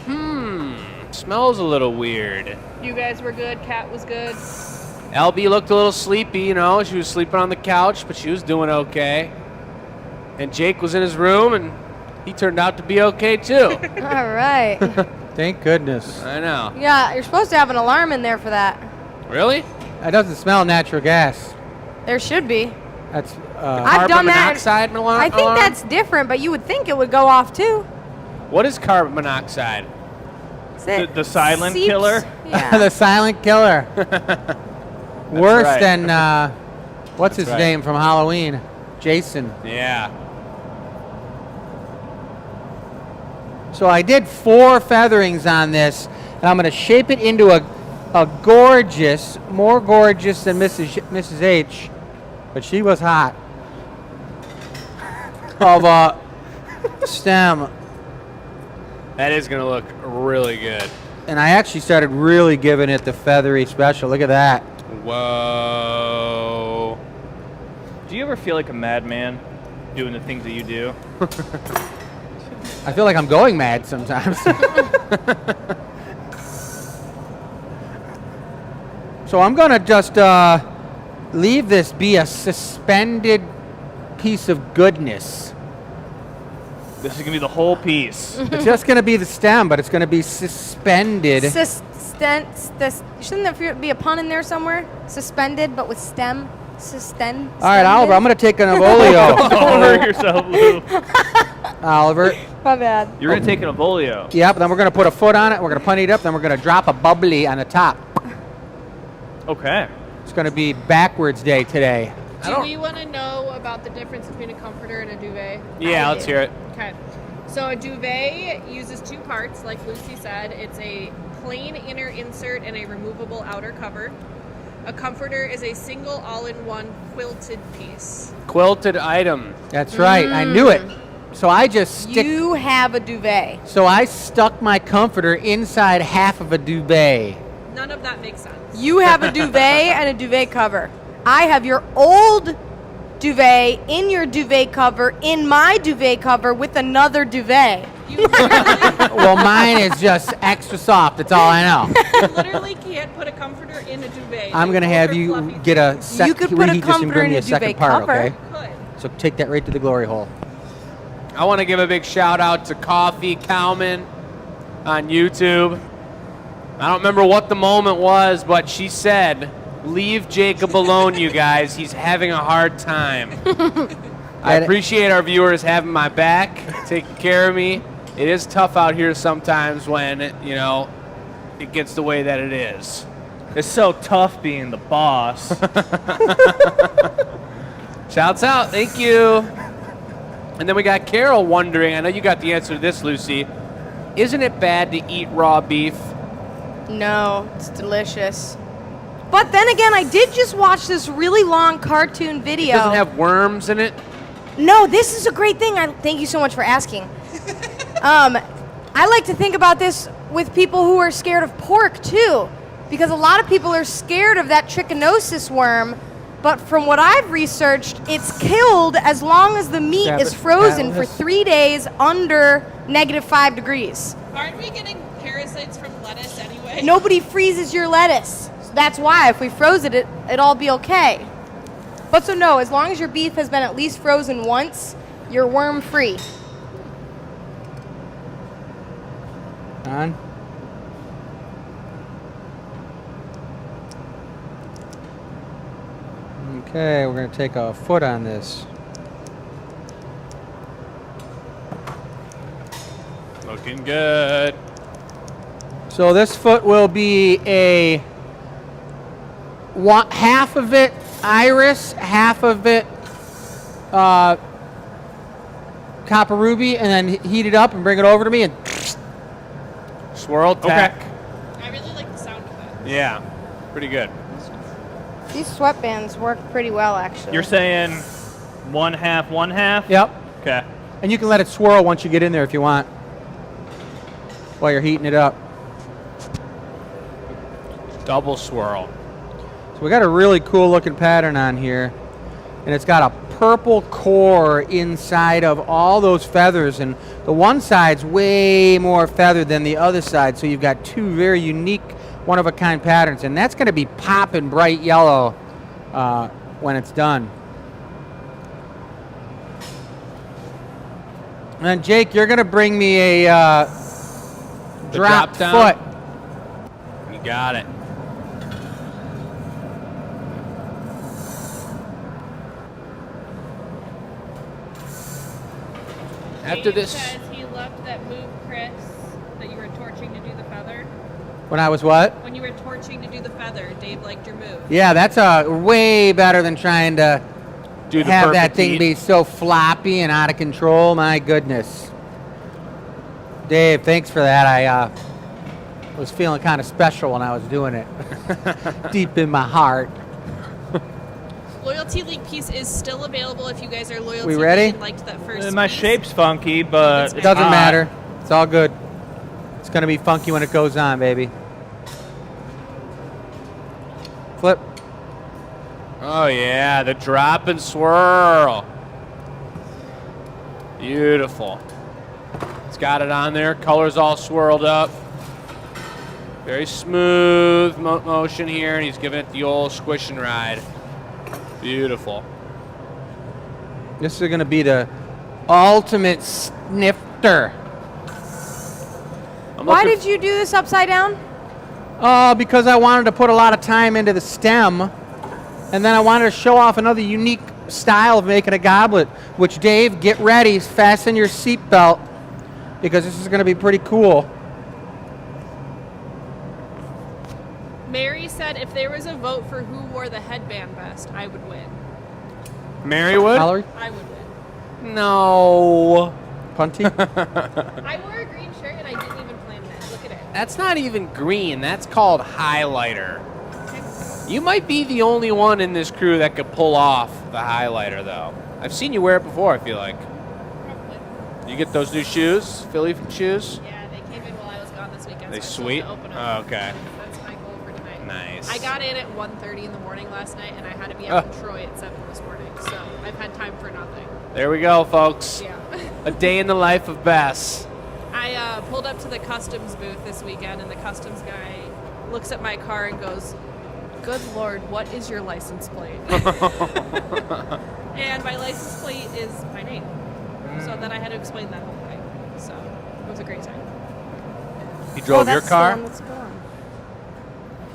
smells a little weird. You guys were good. Kat was good. LB looked a little sleepy, you know. She was sleeping on the couch, but she was doing okay. And Jake was in his room, and he turned out to be okay too. All right. Thank goodness. I know. Yeah, you're supposed to have an alarm in there for that. Really? That doesn't smell natural gas. There should be. That's I've done Carbon that. monoxide alarm? I think that's different, but you would think it would go off too. What is carbon monoxide? The silent Seeps. killer? Yeah. the silent killer. Worse right. than what's his right. name from Halloween? Jason. Yeah. So I did 4 featherings on this, and I'm going to shape it into a gorgeous, more gorgeous than Mrs. H, but she was hot, of a stem. That is going to look really good. And I actually started really giving it the feathery special. Look at that. Whoa. Do you ever feel like a madman doing the things that you do? I feel like I'm going mad sometimes. So I'm going to just leave this be a suspended piece of goodness. This is going to be the whole piece. It's just going to be the stem, but it's going to be suspended. Shouldn't there be a pun in there somewhere? Suspended, but with stem. Suspend. All right, Oliver, I'm going to take an Avolio. Don't hurt yourself, Lou. Oliver. My bad. You're going to take an Avolio. Yep, then we're going to put a foot on it. We're going to pony it up. Then we're going to drop a bubbly on the top. Okay. It's going to be backwards day today. Do we want to know about the difference between a comforter and a duvet? Yeah, let's hear it. Okay. So a duvet uses 2 parts, like Lucy said. It's a plain inner insert and a removable outer cover. A comforter is a single all-in-one quilted piece. Quilted item. That's right. I knew it. So I just stick. You have a duvet. So I stuck my comforter inside half of a duvet. None of that makes sense. You have a duvet and a duvet cover. I have your old duvet in your duvet cover in my duvet cover with another duvet. You literally, Well, mine is just extra soft. That's all I know. you literally can't put a comforter in a duvet. I'm going to have you get a You could put a reheat this and comforter bring in me a a second duvet part, cover. okay? Could. So take that right to the glory hole. I want to give a big shout out to Coffee Cowman on YouTube. I don't remember what the moment was, but she said, "Leave Jacob alone, you guys. He's having a hard time." I appreciate our viewers having my back, taking care of me. It is tough out here sometimes when, you know, it gets the way that it is. It's so tough being the boss. Shouts out. Thank you. And then we got Carol wondering, I know you got the answer to this, Lucy. Isn't it bad to eat raw beef? No, it's delicious. But then again, I did just watch this really long cartoon video. It doesn't have worms in it? No, this is a great thing. Thank you so much for asking. I like to think about this with people who are scared of pork too, because a lot of people are scared of that trichinosis worm But from what I've researched, it's killed as long as the meat Grab is it. frozen for Atlas. 3 days under -5 degrees. Aren't we getting parasites from lettuce anyway? Nobody freezes your lettuce. So that's why if we froze it, it'd all be okay. But so no, as long as your beef has been at least frozen once, you're worm free. On. Okay, we're going to take a foot on this. Looking good. So this foot will be a half of it iris, half of it copper ruby, and then heat it up and bring it over to me and Swirl tech. I really like the sound of that. Yeah, pretty good. These sweatbands work pretty well, actually. You're saying 1/2, 1/2? Yep. Okay. And you can let it swirl once you get in there if you want, while you're heating it up. Double swirl. So we got a really cool looking pattern on here, and it's got a purple core inside of all those feathers, and the one side's way more feathered than the other side, so you've got two very unique, one-of-a-kind patterns, and that's going to be popping bright yellow when it's done. And then Jake, you're going to bring me a drop down? foot. You got it. After Dave this, says he loved that move, Chris, that you were torching to do the feather. When I was what? When you were torching to do the feather, Dave liked your move. Yeah, that's way better than trying to do the have that perfect thing heat. be so floppy and out of control. My goodness. Dave, thanks for that. I was feeling kind of special when I was doing it. Deep in my heart. Loyalty League piece is still available if you guys are loyalty We ready? League and liked that first My piece. shape's funky, but It doesn't hot. matter. It's all good. It's going to be funky when it goes on, baby. Flip. Oh yeah, the drop and swirl. Beautiful. It's got it on there. Colors all swirled up. Very smooth motion here, and he's giving it the old squish and ride. Beautiful. This is going to be the ultimate snifter. Why did you do this upside down? Because I wanted to put a lot of time into the stem, and then I wanted to show off another unique style of making a goblet, which, Dave, get ready, fasten your seatbelt, because this is going to be pretty cool. Mary said if there was a vote for who wore the headband best, I would win. Marywood? Valerie? I would win. No. Punty? I wore a green shirt and I didn't even plan that. Look at it. That's not even green. That's called highlighter. You might be the only one in this crew that could pull off the highlighter, though. I've seen you wear it before, I feel like. Probably. You get those new shoes? Philly shoes? Yeah, they came in while I was gone this weekend. They so I'm sweet? supposed to open Oh, them. okay. That's my goal for tonight. Nice. I got in at 1:30 in the morning last night, and I had to be out Oh. in Troy at 7 this morning. So I've had time for nothing. There we go, folks. Yeah. A day in the life of Bess. I pulled up to the customs booth this weekend, and the customs guy looks at my car and goes, "Good Lord, what is your license plate?" And my license plate is my name. So then I had to explain that whole thing. So it was a great time. He drove your that's car? The one that's gone.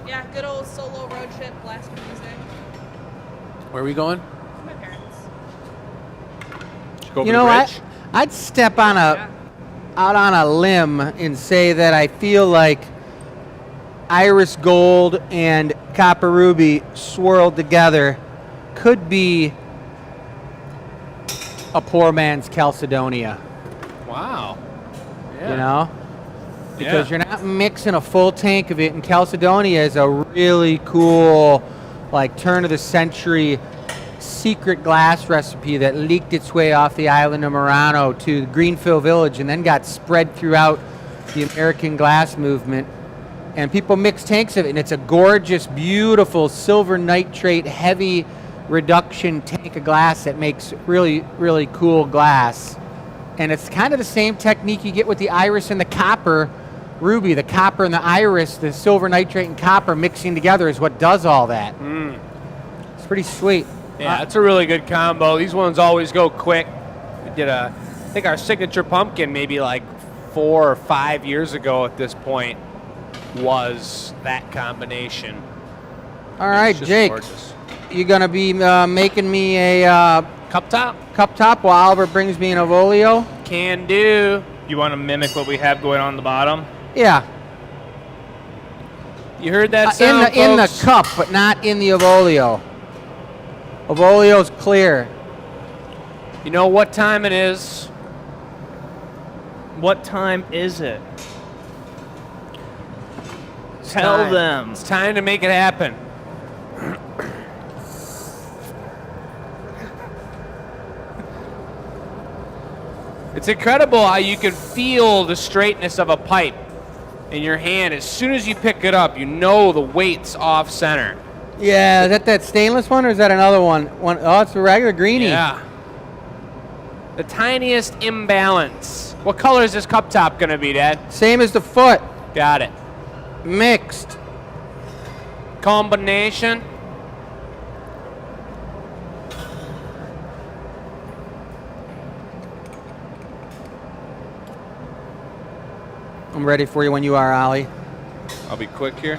Yeah, good old solo road trip, blasting music. Where are we going? With my parents. Did you go over You the know what? bridge? I'd step on Yeah. out on a limb and say that I feel like iris gold and copper ruby swirled together could be a poor man's Chalcedonia, Wow. Yeah. you know? Because Yeah. you're not mixing a full tank of it, and Chalcedonia is a really cool, like, turn of the century secret glass recipe that leaked its way off the island of Murano to Greenfield Village and then got spread throughout the American glass movement. And people mix tanks of it, and it's a gorgeous, beautiful silver nitrate, heavy reduction tank of glass that makes really, really cool glass. And it's kind of the same technique you get with the iris and the copper ruby. The copper and the iris, the silver nitrate and copper mixing together is what does all that. It's pretty sweet. Yeah, it's a really good combo. These ones always go quick. We did I think our signature pumpkin maybe like 4 or 5 years ago at this point was that combination. All right, It's just Jake, gorgeous. you gonna be making me a Cup top? cup top while Oliver brings me an Ovolio? Can do. You want to mimic what we have going on the bottom? Yeah, You heard that sound, in the folks? cup, but not in the Ovolio. Ovolio's clear. You know what time it is? What time is it? Tell Time. them. It's time to make it happen. It's incredible how you can feel the straightness of a pipe in your hand. As soon as you pick it up, you know the weight's off center. Yeah, is that stainless one or is that another one? Oh, it's a regular greenie. Yeah. The tiniest imbalance. What color is this cup top going to be, Dad? Same as the foot, Got it. mixed. Combination. I'm ready for you when you are, Ollie. I'll be quick here.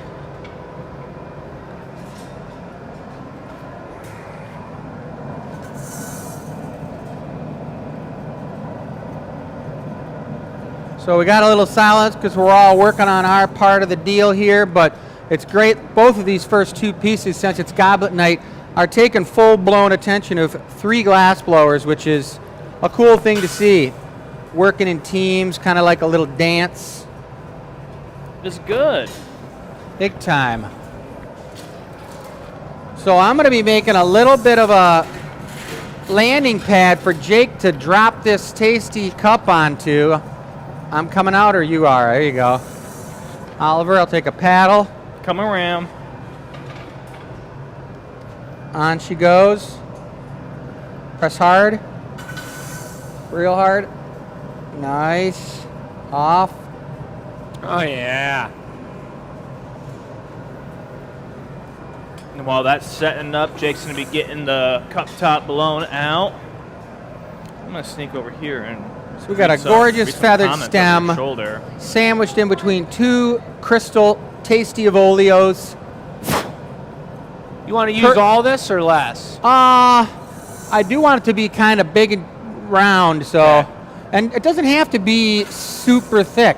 So we got a little silence because we're all working on our part of the deal here, but it's great. Both of these first two pieces, since it's Goblet night, are taking full-blown attention of 3 glass blowers, which is a cool thing to see. Working in teams, kind of like a little dance. It's good. Big time. So I'm going to be making a little bit of a landing pad for Jake to drop this tasty cup onto. I'm coming out or you are? There you go. Oliver, I'll take a paddle. Come around. On she goes. Press hard. Real hard. Nice. Off. Oh, yeah. And while that's setting up, Jake's going to be getting the cup top blown out. I'm going to sneak over here and... So we got a read some- gorgeous read some feathered comments over stem your shoulder. sandwiched in between 2 crystal tasty Ovolios. You want to use all this or less? I do want it to be kind of big and round, so, Okay. and it doesn't have to be super thick.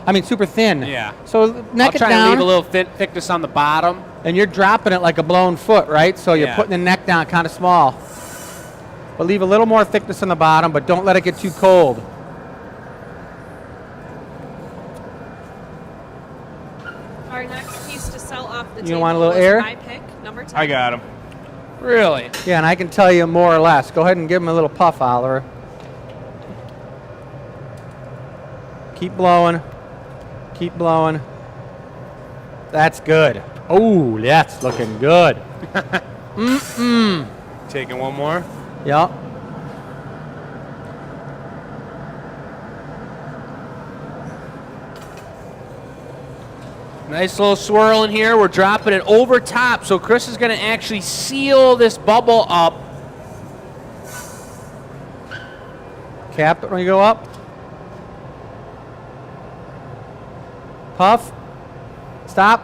I mean, super thin. Yeah. So neck I'll it try to down, leave a little thickness on the bottom. and you're dropping it like a blown foot, right? So you're Yeah. putting the neck down kind of small. But leave a little more thickness on the bottom, but don't let it get too cold. Our next piece to sell off the You table want a little was air? my pick, number 10. I got him. Really? Yeah, and I can tell you more or less. Go ahead and give him a little puff, Oliver. Keep blowing. Keep blowing. That's good. Oh, that's looking good. Taking one more. Yep. Nice little swirl in here. We're dropping it over top, so Chris is going to actually seal this bubble up. Cap it when you go up. Puff. Stop.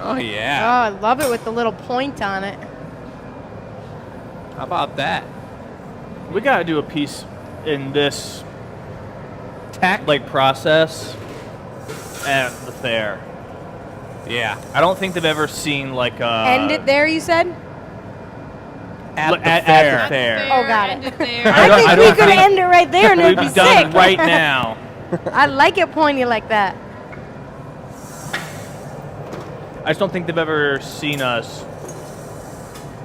Oh, Oh, yeah. I love it with the little point on it. How about that? We got to do a piece in this Tech? like process at the fair. Yeah. I don't think they've ever seen like a End it there, you said? At the at fair. the fair. Oh, got End it. there. I don't- think I we don't could think- end it right there and We'd it'd be be done sick. right now. I like it pointy like that. I just don't think they've ever seen us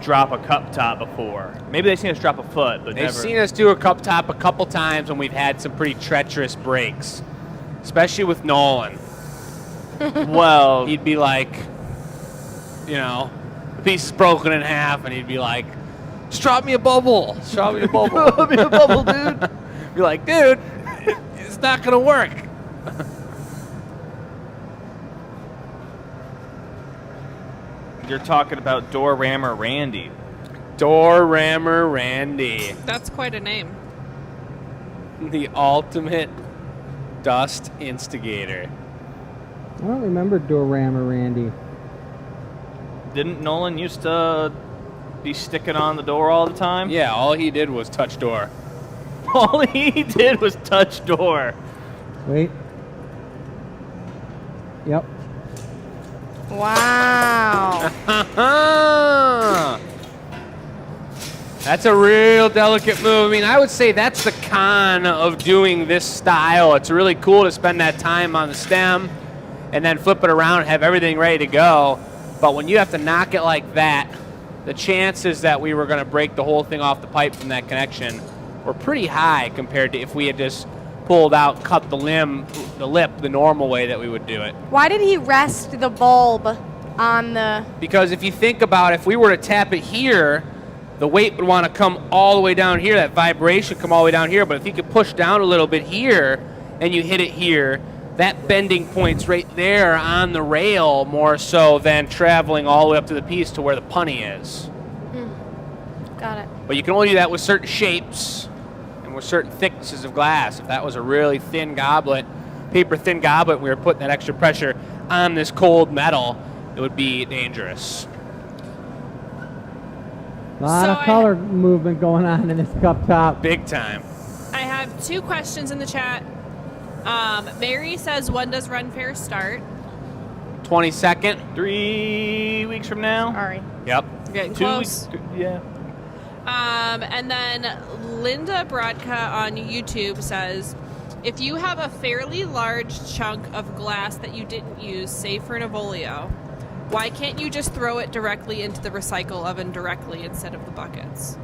drop a cup top before. Maybe they've seen us drop a foot, but They've never. seen us do a cup top a couple times when we've had some pretty treacherous breaks, especially with Nolan. Well, He'd be like, you know, the piece is broken in half, and he'd be like, just drop me a bubble. Just drop me a bubble. Drop me a bubble, dude. Be like, dude, it's not going to work. You're talking about door rammer Randy. Door rammer Randy. That's quite a name. The ultimate dust instigator. I don't remember door rammer Randy. Didn't Nolan used to be sticking on the door all the time? Yeah, all he did was touch door. All he did was touch door. Wait. Yep. Wow. That's a real delicate move. I mean, I would say that's the con of doing this style. It's really cool to spend that time on the stem and then flip it around and have everything ready to go. But when you have to knock it like that, the chances that we were going to break the whole thing off the pipe from that connection were pretty high compared to if we had just pulled out, cut the lip the normal way that we would do it. Why did he rest the bulb on the... Because if you think about it, if we were to tap it here, the weight would want to come all the way down here, that vibration come all the way down here. But if you could push down a little bit here and you hit it here, that bending point's right there on the rail more so than traveling all the way up to the piece to where the punny is. Got it. But you can only do that with certain shapes and with certain thicknesses of glass. If that was a really thin goblet, paper thin goblet, we were putting that extra pressure on this cold metal, it would be dangerous. A lot So of color movement going on in this cup top. Big time. I have 2 questions in the chat. Mary says, when does Run Fair start? 22nd. 3 weeks from now? All right. Yep. We're getting 2 close. weeks. Yeah. And then Linda Brodka on YouTube says, if you have a fairly large chunk of glass that you didn't use, say for an Evolio, why can't you just throw it directly into the recycle oven directly instead of the buckets?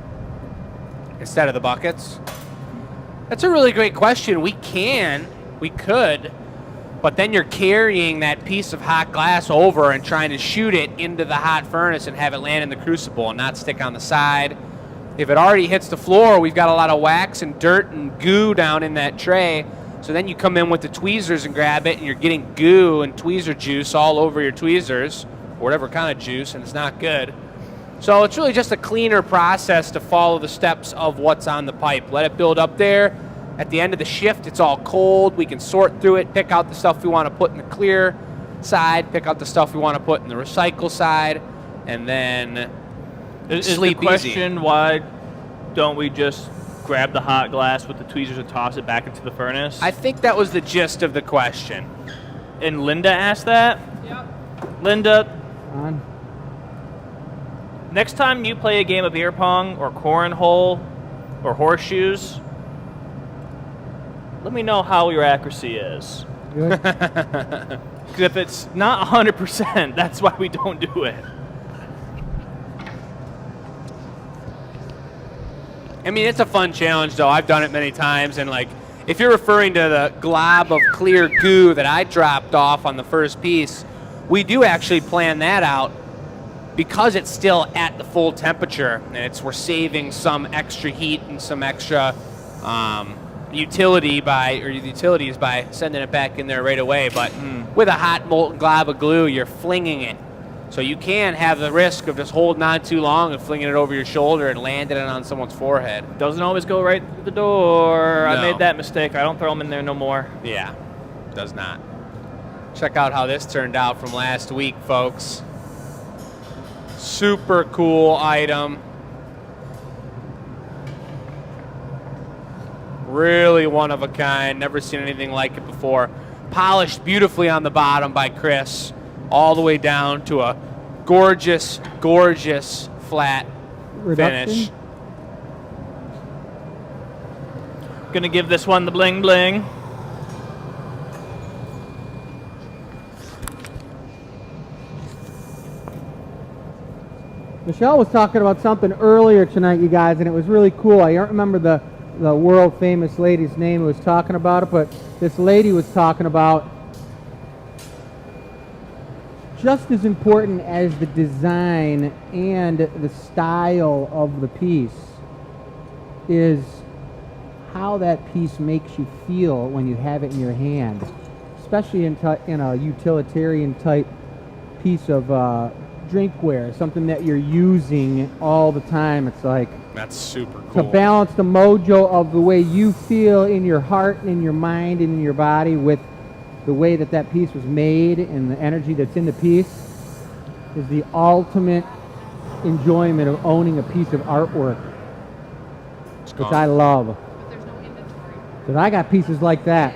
Instead of the buckets? That's a really great question. We could, but then you're carrying that piece of hot glass over and trying to shoot it into the hot furnace and have it land in the crucible and not stick on the side. If it already hits the floor, we've got a lot of wax and dirt and goo down in that tray. So then you come in with the tweezers and grab it, and you're getting goo and tweezer juice all over your tweezers, or whatever kind of juice, and it's not good. So it's really just a cleaner process to follow the steps of what's on the pipe. Let it build up there. At the end of the shift, it's all cold. We can sort through it, pick out the stuff we want to put in the clear side, pick out the stuff we want to put in the recycle side, and then Is sleep the question easy. why don't we just grab the hot glass with the tweezers and toss it back into the furnace? I think that was the gist of the question. And Linda asked that? Yep. Linda, On. next time you play a game of beer pong or cornhole or horseshoes, let me know how your accuracy is. Good. Because if it's not 100%, that's why we don't do it. I mean, it's a fun challenge, though. I've done it many times, and like, if you're referring to the glob of clear goo that I dropped off on the first piece, we do actually plan that out because it's still at the full temperature, and we're saving some extra heat and some extra utilities by sending it back in there right away. But with a hot molten glob of glue, you're flinging it. So you can have the risk of just holding on too long and flinging it over your shoulder and landing it on someone's forehead. Doesn't always go right through the door. I No. made that mistake. I don't throw them in there no more. Yeah, does not. Check out how this turned out from last week, folks. Super cool item. Really one of a kind. Never seen anything like it before. Polished beautifully on the bottom by Chris, all the way down to a gorgeous, gorgeous flat Reduction? finish. Gonna give this one the bling bling. Michelle was talking about something earlier tonight, you guys, and it was really cool. I don't remember the world famous lady's name who was talking about it, but this lady was talking about just as important as the design and the style of the piece is how that piece makes you feel when you have it in your hand, especially in a utilitarian type piece of drinkware, something that you're using all the time. It's like That's super cool. to balance the mojo of the way you feel in your heart and in your mind and in your body with the way that that piece was made and the energy that's in the piece is the ultimate enjoyment of owning a piece of artwork, which I love. But there's no inventory. Because I got pieces like that.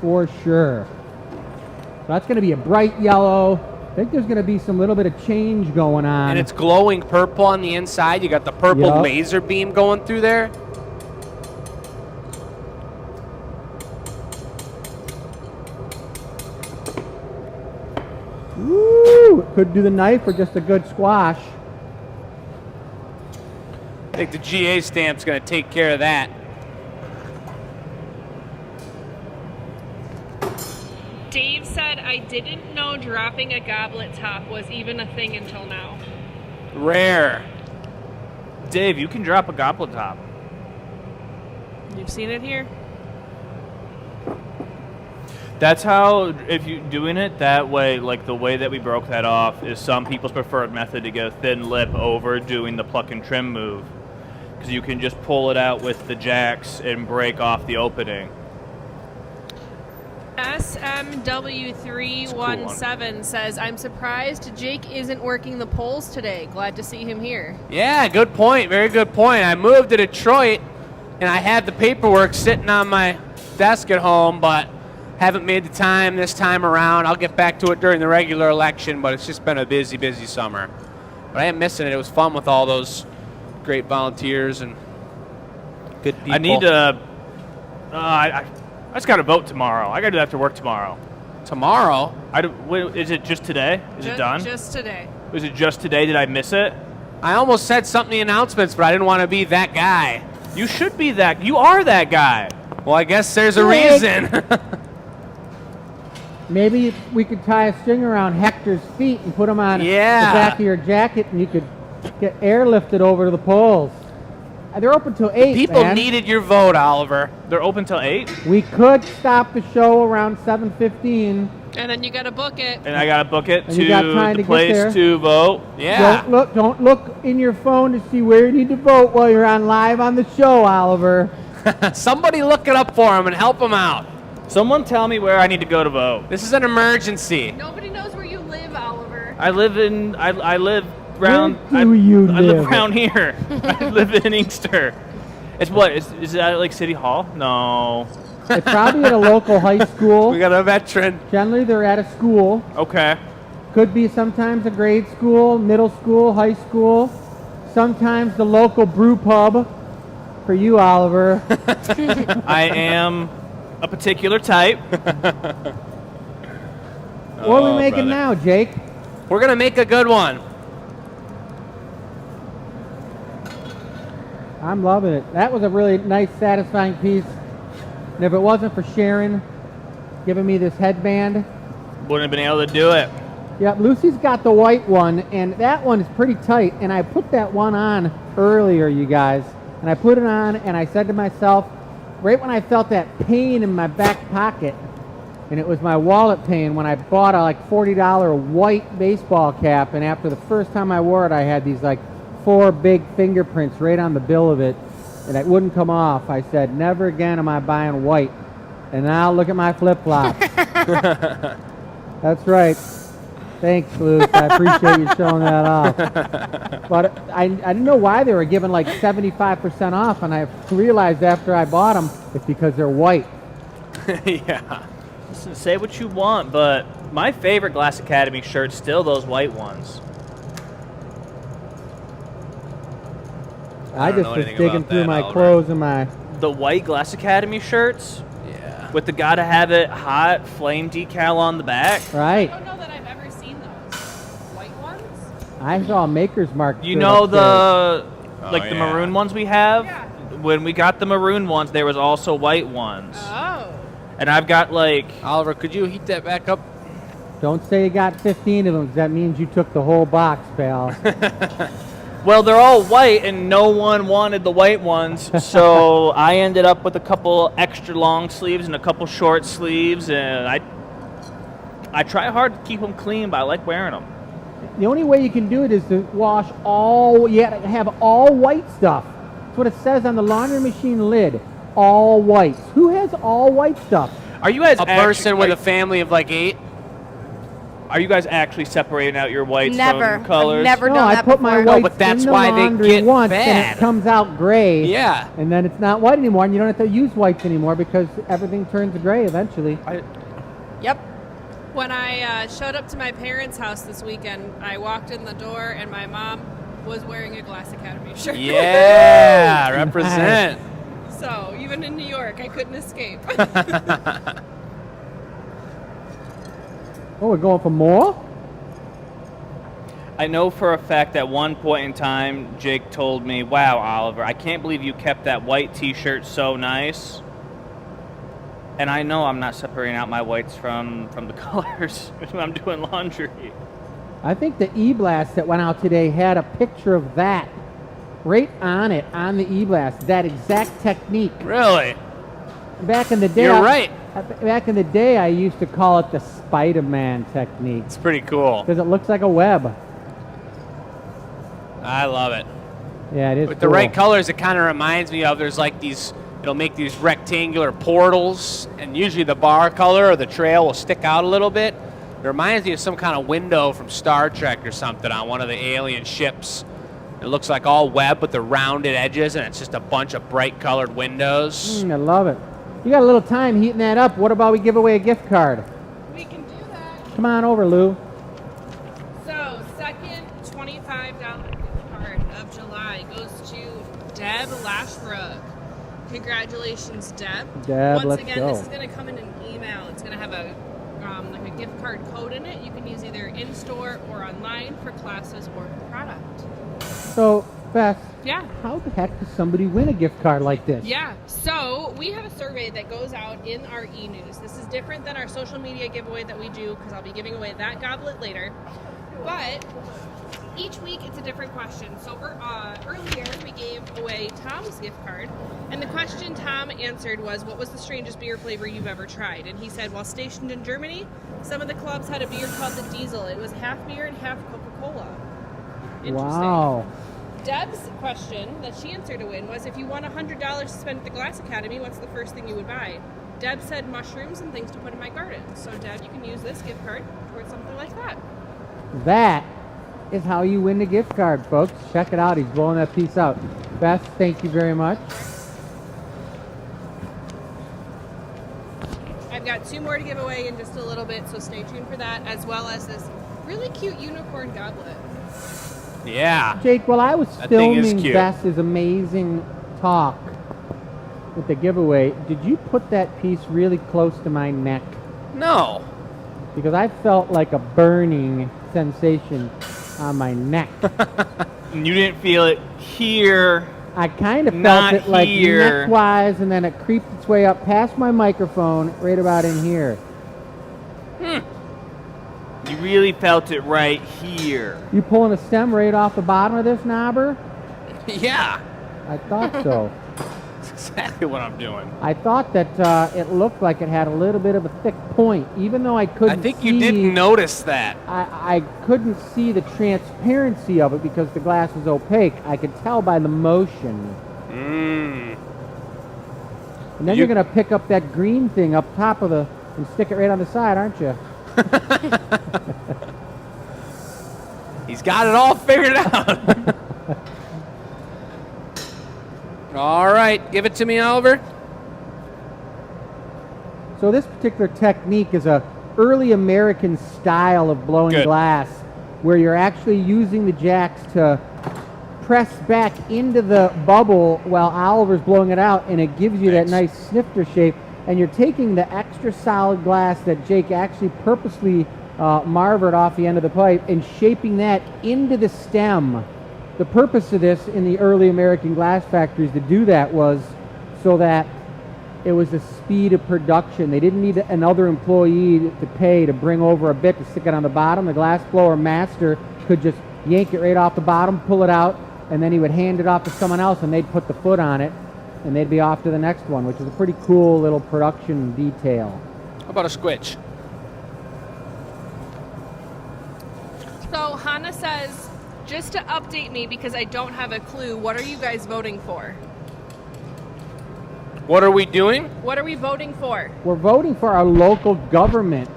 For sure. So that's going to be a bright yellow. I think there's going to be some little bit of change going on. And it's glowing purple on the inside. You got the purple Yup. laser beam going through there. Woo! Could do the knife or just a good squash. I think the GA stamp's going to take care of that. Dave said, I didn't know dropping a goblet top was even a thing until now. Rare. Dave, you can drop a goblet top. You've seen it here? That's how, if you're doing it that way, like the way that we broke that off, is some people's preferred method to go thin lip over doing the pluck and trim move. Because you can just pull it out with the jacks and break off the opening. SMW317 says, I'm surprised Jake isn't working the polls today. Glad to see him here. Yeah, good point. Very good point. I moved to Detroit, and I had the paperwork sitting on my desk at home, but haven't made the time this time around. I'll get back to it during the regular election, but it's just been a busy, busy summer. But I am missing it. It was fun with all those great volunteers and good people. I need to. I just got to vote tomorrow. I got to do that after work tomorrow. Tomorrow? Is it just today? Is it done? Just today. Was it just today? Did I miss it? I almost said something in the announcements, but I didn't want to be that guy. You should be that. You are that guy. Well, I guess there's a Jake. reason. Maybe we could tie a string around Hector's feet and put him on Yeah. the back of your jacket, and you could get airlifted over to the polls. They're open till 8, People man. needed your vote, Oliver. They're open till 8? We could stop the show around 7:15. And then you got to book it. And I got to book it And you got to time the to get place there. to vote. Yeah. Don't look in your phone to see where you need to vote while you're on live on the show, Oliver. Somebody look it up for him and help him out. Someone tell me where I need to go to vote. This is an emergency. Nobody knows where you live, Oliver. I live around. Where do you I live live? around here. I live in Inkster. It's what? Is that like City Hall? No. It's probably at a local high school. We got a veteran. Generally, they're at a school. Okay. Could be sometimes a grade school, middle school, high school. Sometimes the local brew pub for you, Oliver. I am a particular type. What are we making now, Jake? We're going to make a good one. I'm loving it. That was a really nice, satisfying piece. And if it wasn't for Sharon giving me this headband. Wouldn't have been able to do it. Yep, Lucy's got the white one, and that one is pretty tight. And I put that one on earlier, you guys. And I put it on, and I said to myself, right when I felt that pain in my back pocket, and it was my wallet pain when I bought a like $40 white baseball cap, and after the first time I wore it, I had these like 4 big fingerprints right on the bill of it, and it wouldn't come off. I said, never again am I buying white. And now look at my flip-flops. That's right. Thanks, Luke. I appreciate you showing that off. But I didn't know why they were giving like 75% off, and I realized after I bought them, it's because they're white. Yeah. Listen, say what you want, but my favorite Glass Academy shirt's still those white ones. I don't just know was anything digging about through that, my Oliver. clothes and my... The white Glass Academy shirts Yeah. with the gotta have it hot flame decal on the back. I Right. don't know that I've ever seen those. White ones? I saw a Maker's Mark. You shirt know upstairs. the yeah. the maroon ones we have? Yeah. When we got the maroon ones, there was also white ones. Oh. And I've got like, Oliver, could you heat that back up? Don't say you got 15 of them, 'cause that means you took the whole box, pal. well, they're all white and no one wanted the white ones. So I ended up with a couple extra long sleeves and a couple short sleeves. And I try hard to keep them clean, but I like wearing them. The only way you can do it is to wash all, you gotta have all white stuff. That's what it says on the laundry machine lid. All whites. Who has all white stuff? Are you guys A person with a family of like 8? Are you guys actually separating out your whites Never. from colors? I've never No, done I that put my before. whites but that's in the why they laundry get once, and bad. it comes out gray. Yeah. And then it's not white anymore, and you don't have to use whites anymore because everything turns gray eventually. Yep. When I showed up to my parents' house this weekend, I walked in the door and my mom was wearing a Glass Academy shirt. Yeah, represent. So even in New York, I couldn't escape. Oh, we're going for more? I know for a fact at one point in time, Jake told me, wow, Oliver, I can't believe you kept that white t-shirt so nice. And I know I'm not separating out my whites from the colors when I'm doing laundry. I think the E-Blast that went out today had a picture of that right on it, on the E-Blast, that exact technique. Really? Back in the day, You're right. Back in the day, I used to call it the Spider-Man technique It's pretty cool. because it looks like a web. I love it. Yeah, it is. With the right colors, it kind of reminds me of, there's like these, it'll make these rectangular portals, and usually the bar color or the trail will stick out a little bit. It reminds me of some kind of window from Star Trek or something on one of the alien ships. It looks like all web with the rounded edges, and it's just a bunch of bright colored windows. I love it. You got a little time heating that up. What about we give away a gift card? We can do that. Come on over, Lou. So, second $25 gift card of July goes to Deb Lashbrook. Congratulations, Deb. Deb, Once let's again, go. this is going to come in an email. It's going to have a like a gift card code in it. You can use either in-store or online for classes or for product. So, Beth, Yeah. how the heck does somebody win a gift card like this? Yeah, so we have a survey that goes out in our e-news. This is different than our social media giveaway that we do because I'll be giving away that goblet later. But each week it's a different question. So earlier we gave away Tom's gift card, and the question Tom answered was, what was the strangest beer flavor you've ever tried? And he said, while stationed in Germany, some of the clubs had a beer called the Diesel. It was half beer and half Coca-Cola. Interesting. Wow. Deb's question that she answered to win was, if you won $100 to spend at the Glass Academy, what's the first thing you would buy? Deb said mushrooms and things to put in my garden. So Deb, you can use this gift card towards something like that. That is how you win the gift card, folks. Check it out. He's blowing that piece out. Beth, thank you very much. I've got 2 more to give away in just a little bit, so stay tuned for that, as well as this really cute unicorn goblet. Yeah. Jake, while I was That thing is filming cute. Beth's amazing talk with the giveaway, did you put that piece really close to my neck? No. Because I felt like a burning sensation on my neck. And you didn't feel it here. I kind of Not felt it like here. neck-wise, and then it creeped its way up past my microphone, right about in here. You really felt it right here. You pulling a stem right off the bottom of this knobber? Yeah. I thought so. That's exactly what I'm doing. I thought that it looked like it had a little bit of a thick point, even though I couldn't I think see, you didn't notice that. I couldn't see the transparency of it because the glass was opaque. I could tell by the motion. Mmm. And then you're going to pick up that green thing up top of and stick it right on the side, aren't you? He's got it all figured out. All right, give it to me, Oliver. So this particular technique is a early American style of blowing Good. glass, where you're actually using the jacks to press back into the bubble while Oliver's blowing it out, and it gives you that nice snifter shape. And you're taking the extra solid glass that Jake actually purposely marvered off the end of the pipe and shaping that into the stem. The purpose of this in the early American glass factories to do that was so that it was the speed of production. They didn't need another employee to pay to bring over a bit to stick it on the bottom. The glass blower master could just yank it right off the bottom, pull it out, and then he would hand it off to someone else, and they'd put the foot on it, and they'd be off to the next one, which is a pretty cool little production detail. How about a squitch? So Hannah says, just to update me because I don't have a clue, what are you guys voting for? What are we doing? What are we voting for? We're voting for our local government.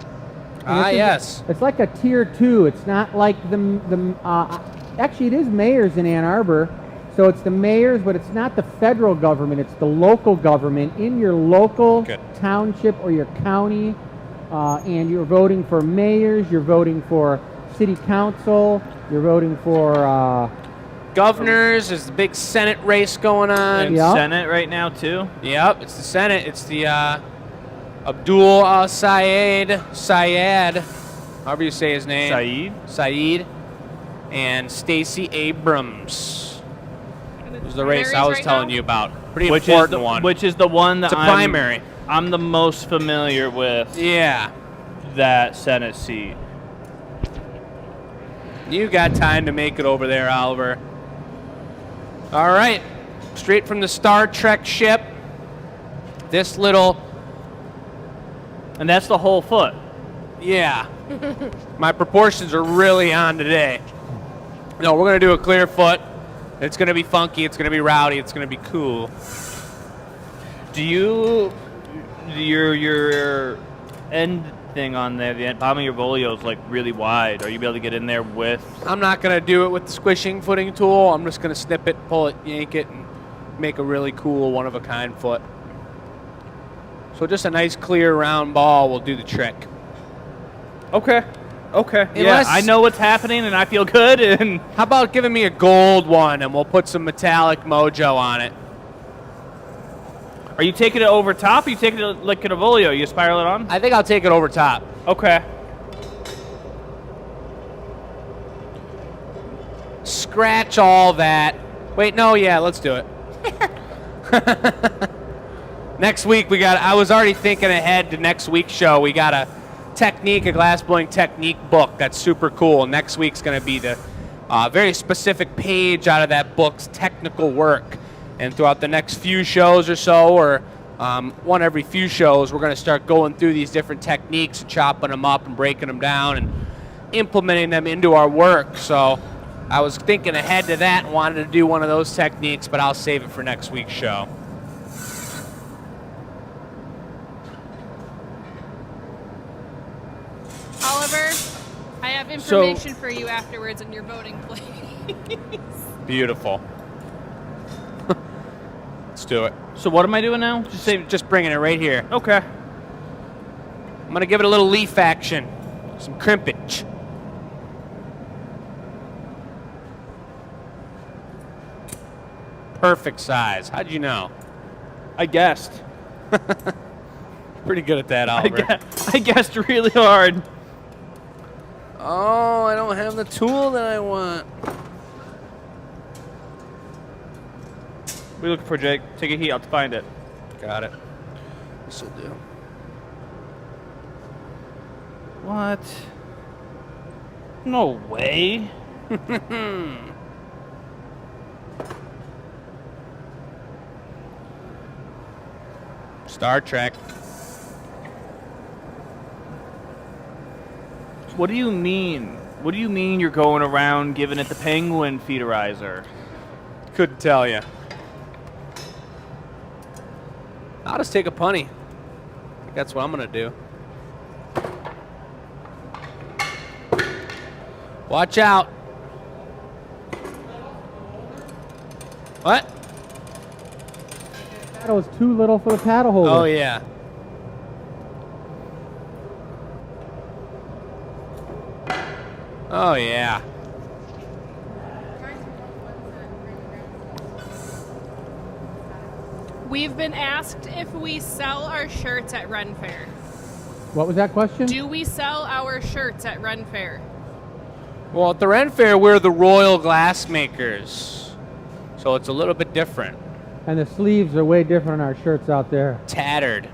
And Yes. It's like a tier 2. It's not like actually it is mayors in Ann Arbor. So it's the mayors, but it's not the federal government. It's the local government in your local township or your county. And you're voting for mayors. You're voting for city council. You're voting for Governors. There's the big Senate race going on. And Yep. Senate right now too. Yep, it's the Senate. It's the Abdul Syed, however you say his name. Saeed. And Stacey Abrams. It was the race I was telling you about. Pretty important one. Which is the one that It's a primary. I'm the most familiar with. Yeah. That Senate seat. You got time to make it over there, Oliver. All right. Straight from the Star Trek ship. This little... And that's the whole foot. Yeah. My proportions are really on today. No, we're going to do a clear foot. It's going to be funky. It's going to be rowdy. It's going to be cool. Do you... Your end thing on there, the bottom of your volio is like really wide. Are you able to get in there with... I'm not going to do it with the squishing footing tool. I'm just going to snip it, pull it, yank it, and make a really cool one-of-a-kind foot. So just a nice clear round ball will do the trick. Okay. Unless, yeah, I know what's happening and I feel good. And how about giving me a gold one and we'll put some metallic mojo on it? Are you taking it over top? Or are you taking it like in a volio? You spiral it on? I think I'll take it over top. Okay. Scratch all that. Wait, no, yeah, let's do it. Next week I was already thinking ahead to next week's show. We got a glass blowing technique book that's super cool. Next week's going to be the very specific page out of that book's technical work. And throughout the next few shows or so, or one every few shows, we're going to start going through these different techniques and chopping them up and breaking them down and implementing them into our work. So I was thinking ahead to that and wanted to do one of those techniques, but I'll save it for next week's show. Oliver, I have information for you afterwards in your voting place. Beautiful. Let's do it. So what am I doing now? Just bringing it right here. Okay. I'm going to give it a little leaf action. Some crimpage. Perfect size. How'd you know? I guessed. Pretty good at that, Oliver. I guessed really hard. Oh, I don't have the tool that I want. What are you looking for, Jake? Take a heat. I'll find it. Got it. This'll do. What? No way. Star Trek. What do you mean? What do you mean you're going around giving it the penguin feederizer? Couldn't tell you. I'll just take a punny. I think that's what I'm going to do. Watch out. What? The paddle is too little for the paddle holder. Oh, yeah. Oh, yeah. We've been asked if we sell our shirts at Ren Fair. What was that question? Do we sell our shirts at Ren Fair? Well, at the Ren Fair, we're the Royal Glassmakers. So it's a little bit different. And the sleeves are way different on our shirts out there. Tattered.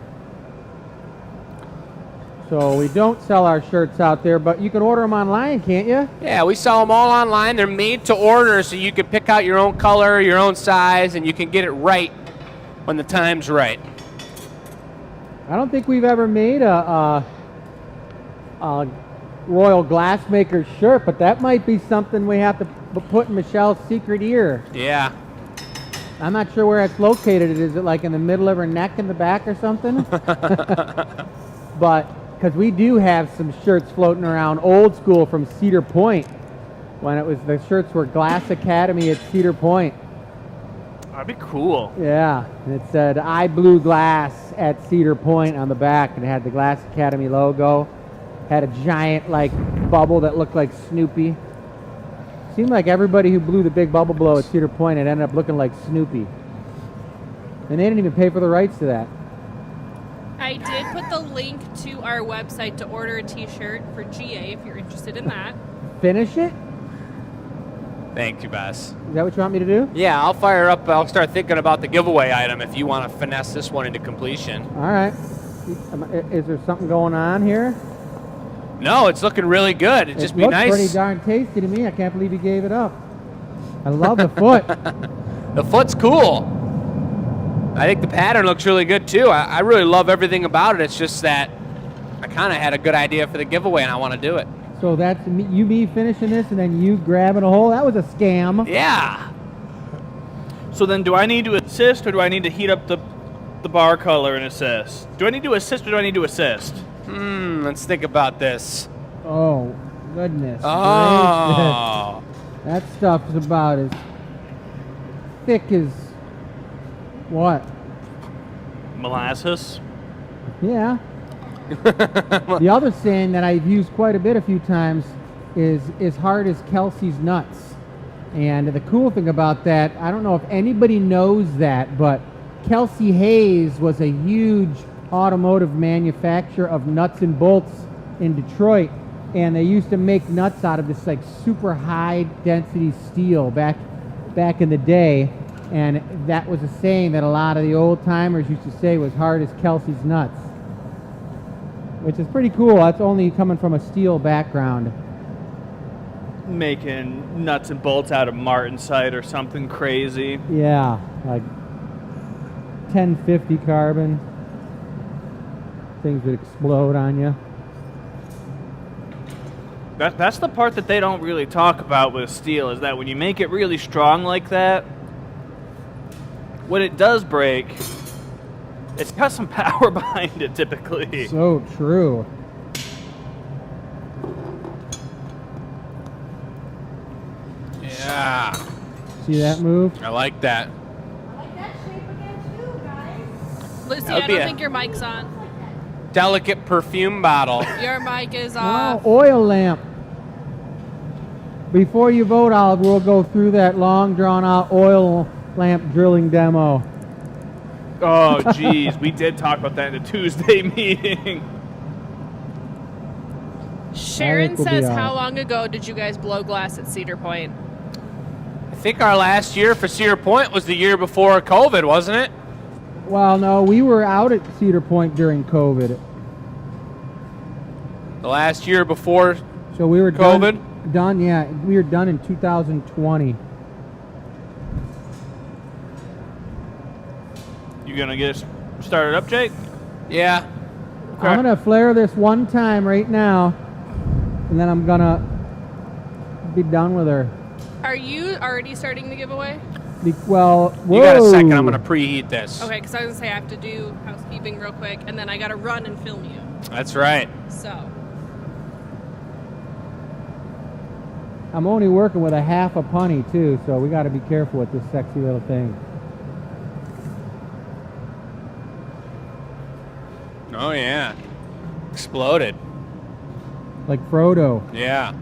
So we don't sell our shirts out there, but you can order them online, can't you? Yeah, we sell them all online. They're made to order, so you can pick out your own color, your own size, and you can get it right when the time's right. I don't think we've ever made a Royal Glassmaker shirt, but that might be something we have to put in Michelle's secret ear. Yeah. I'm not sure where it's located. Is it like in the middle of her neck in the back or something? But because we do have some shirts floating around old school from Cedar Point, when it was the shirts were Glass Academy at Cedar Point. That'd be cool. Yeah, and it said I blew glass at Cedar Point on the back, and it had the Glass Academy logo. Had a giant like bubble that looked like Snoopy. Seemed like everybody who blew the big bubble blow at Cedar Point, it ended up looking like Snoopy. And they didn't even pay for the rights to that. I did put the link to our website to order a t-shirt for GA if you're interested in that. Finish it? Thank you, Bess. Is that what you want me to do? Yeah, I'll fire up. I'll start thinking about the giveaway item if you want to finesse this one into completion. All right. Is there something going on here? No, it's looking really good. It'd just be looks nice. pretty darn tasty to me. I can't believe you gave it up. I love the foot. The foot's cool. I think the pattern looks really good too. I really love everything about it. It's just that I kind of had a good idea for the giveaway and I want to do it. So that's me finishing this and then you grabbing a hole. That was a scam. Yeah. So then do I need to assist or do I need to heat up the bar color and assist? Do I need to assist or do I need to assist? Let's think about this. Oh, goodness. Oh. gracious. That stuff is about as thick as what? Molasses? Yeah. The other saying that I've used quite a bit a few times is as hard as Kelsey's nuts. And the cool thing about that, I don't know if anybody knows that, but Kelsey Hayes was a huge automotive manufacturer of nuts and bolts in Detroit. And they used to make nuts out of this like super high density steel back in the day. And that was a saying that a lot of the old timers used to say was hard as Kelsey's nuts. Which is pretty cool. That's only coming from a steel background. Making nuts and bolts out of martensite or something crazy. Yeah, like 1050 carbon. Things that explode on you. That's the part that they don't really talk about with steel, is that when you make it really strong like that, when it does break, it's got some power behind it typically. So true. Yeah. See that move? I like that. I like that shape again too, guys. Lucy, That would I be don't a- think your mic's on. Delicate perfume bottle. Your mic is Oh, off. oil lamp. Before you vote, we'll go through that long drawn out oil lamp drilling demo. Oh, geez, we did talk about that in the Tuesday meeting. Sharon we'll be says, out. how long ago did you guys blow glass at Cedar Point? I think our last year for Cedar Point was the year before COVID, wasn't it? Well, no, we were out at Cedar Point during COVID. The last year before. So we were COVID? done, yeah. We were done in 2020. You gonna get us started up, Jake? Yeah. Okay. I'm going to flare this one time right now, and then I'm going to be done with her. Are you already starting the giveaway? Well, whoa. You got a second. I'm going to preheat this. Okay, because I was going to say I have to do housekeeping real quick, and then I got to run and film you. That's right. So, I'm only working with a half a punny, too, so we got to be careful with this sexy little thing. Oh, yeah. Exploded. Like Frodo. Yeah.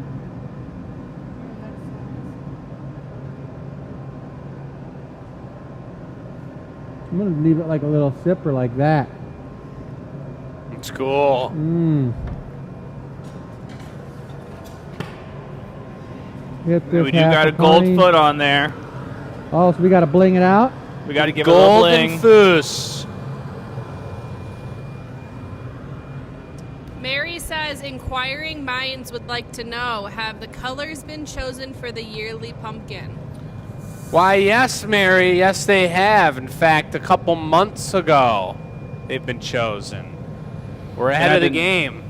I'm going to leave it like a little sipper like that. It's cool. Hit this We do half got a punny. gold foot on there. Oh, so we got to bling it out? We got to give it a little Golden bling. Foos. Mary says, inquiring minds would like to know, have the colors been chosen for the yearly pumpkin? Why, yes, Mary. Yes, they have. In fact, a couple months ago, they've been chosen. We're ahead of the game.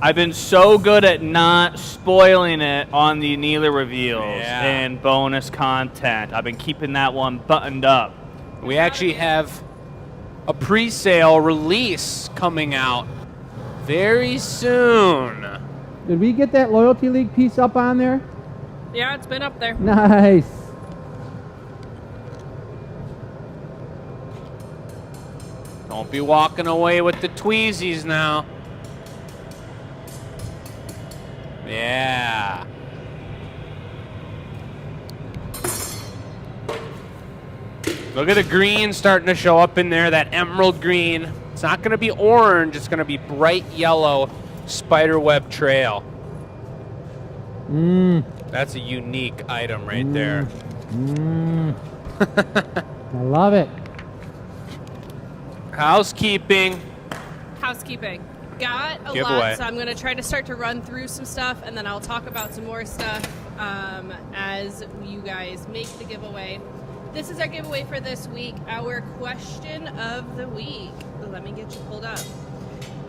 I've been so good at not spoiling it on the Neela reveals and bonus content. I've been keeping that one buttoned up. We actually have a pre-sale release coming out very soon. Did we get that Loyalty League piece up on there? Yeah, it's been up there. Nice. Don't be walking away with the tweezies now. Yeah. Look at the green starting to show up in there, that emerald green. It's not going to be orange, it's going to be bright yellow spiderweb trail. That's a unique item right there. I love it. Housekeeping. Housekeeping. Got a Giveaway. lot, so I'm going to try to start to run through some stuff, and then I'll talk about some more stuff as you guys make the giveaway. This is our giveaway for this week. Our question of the week. Let me get you pulled up.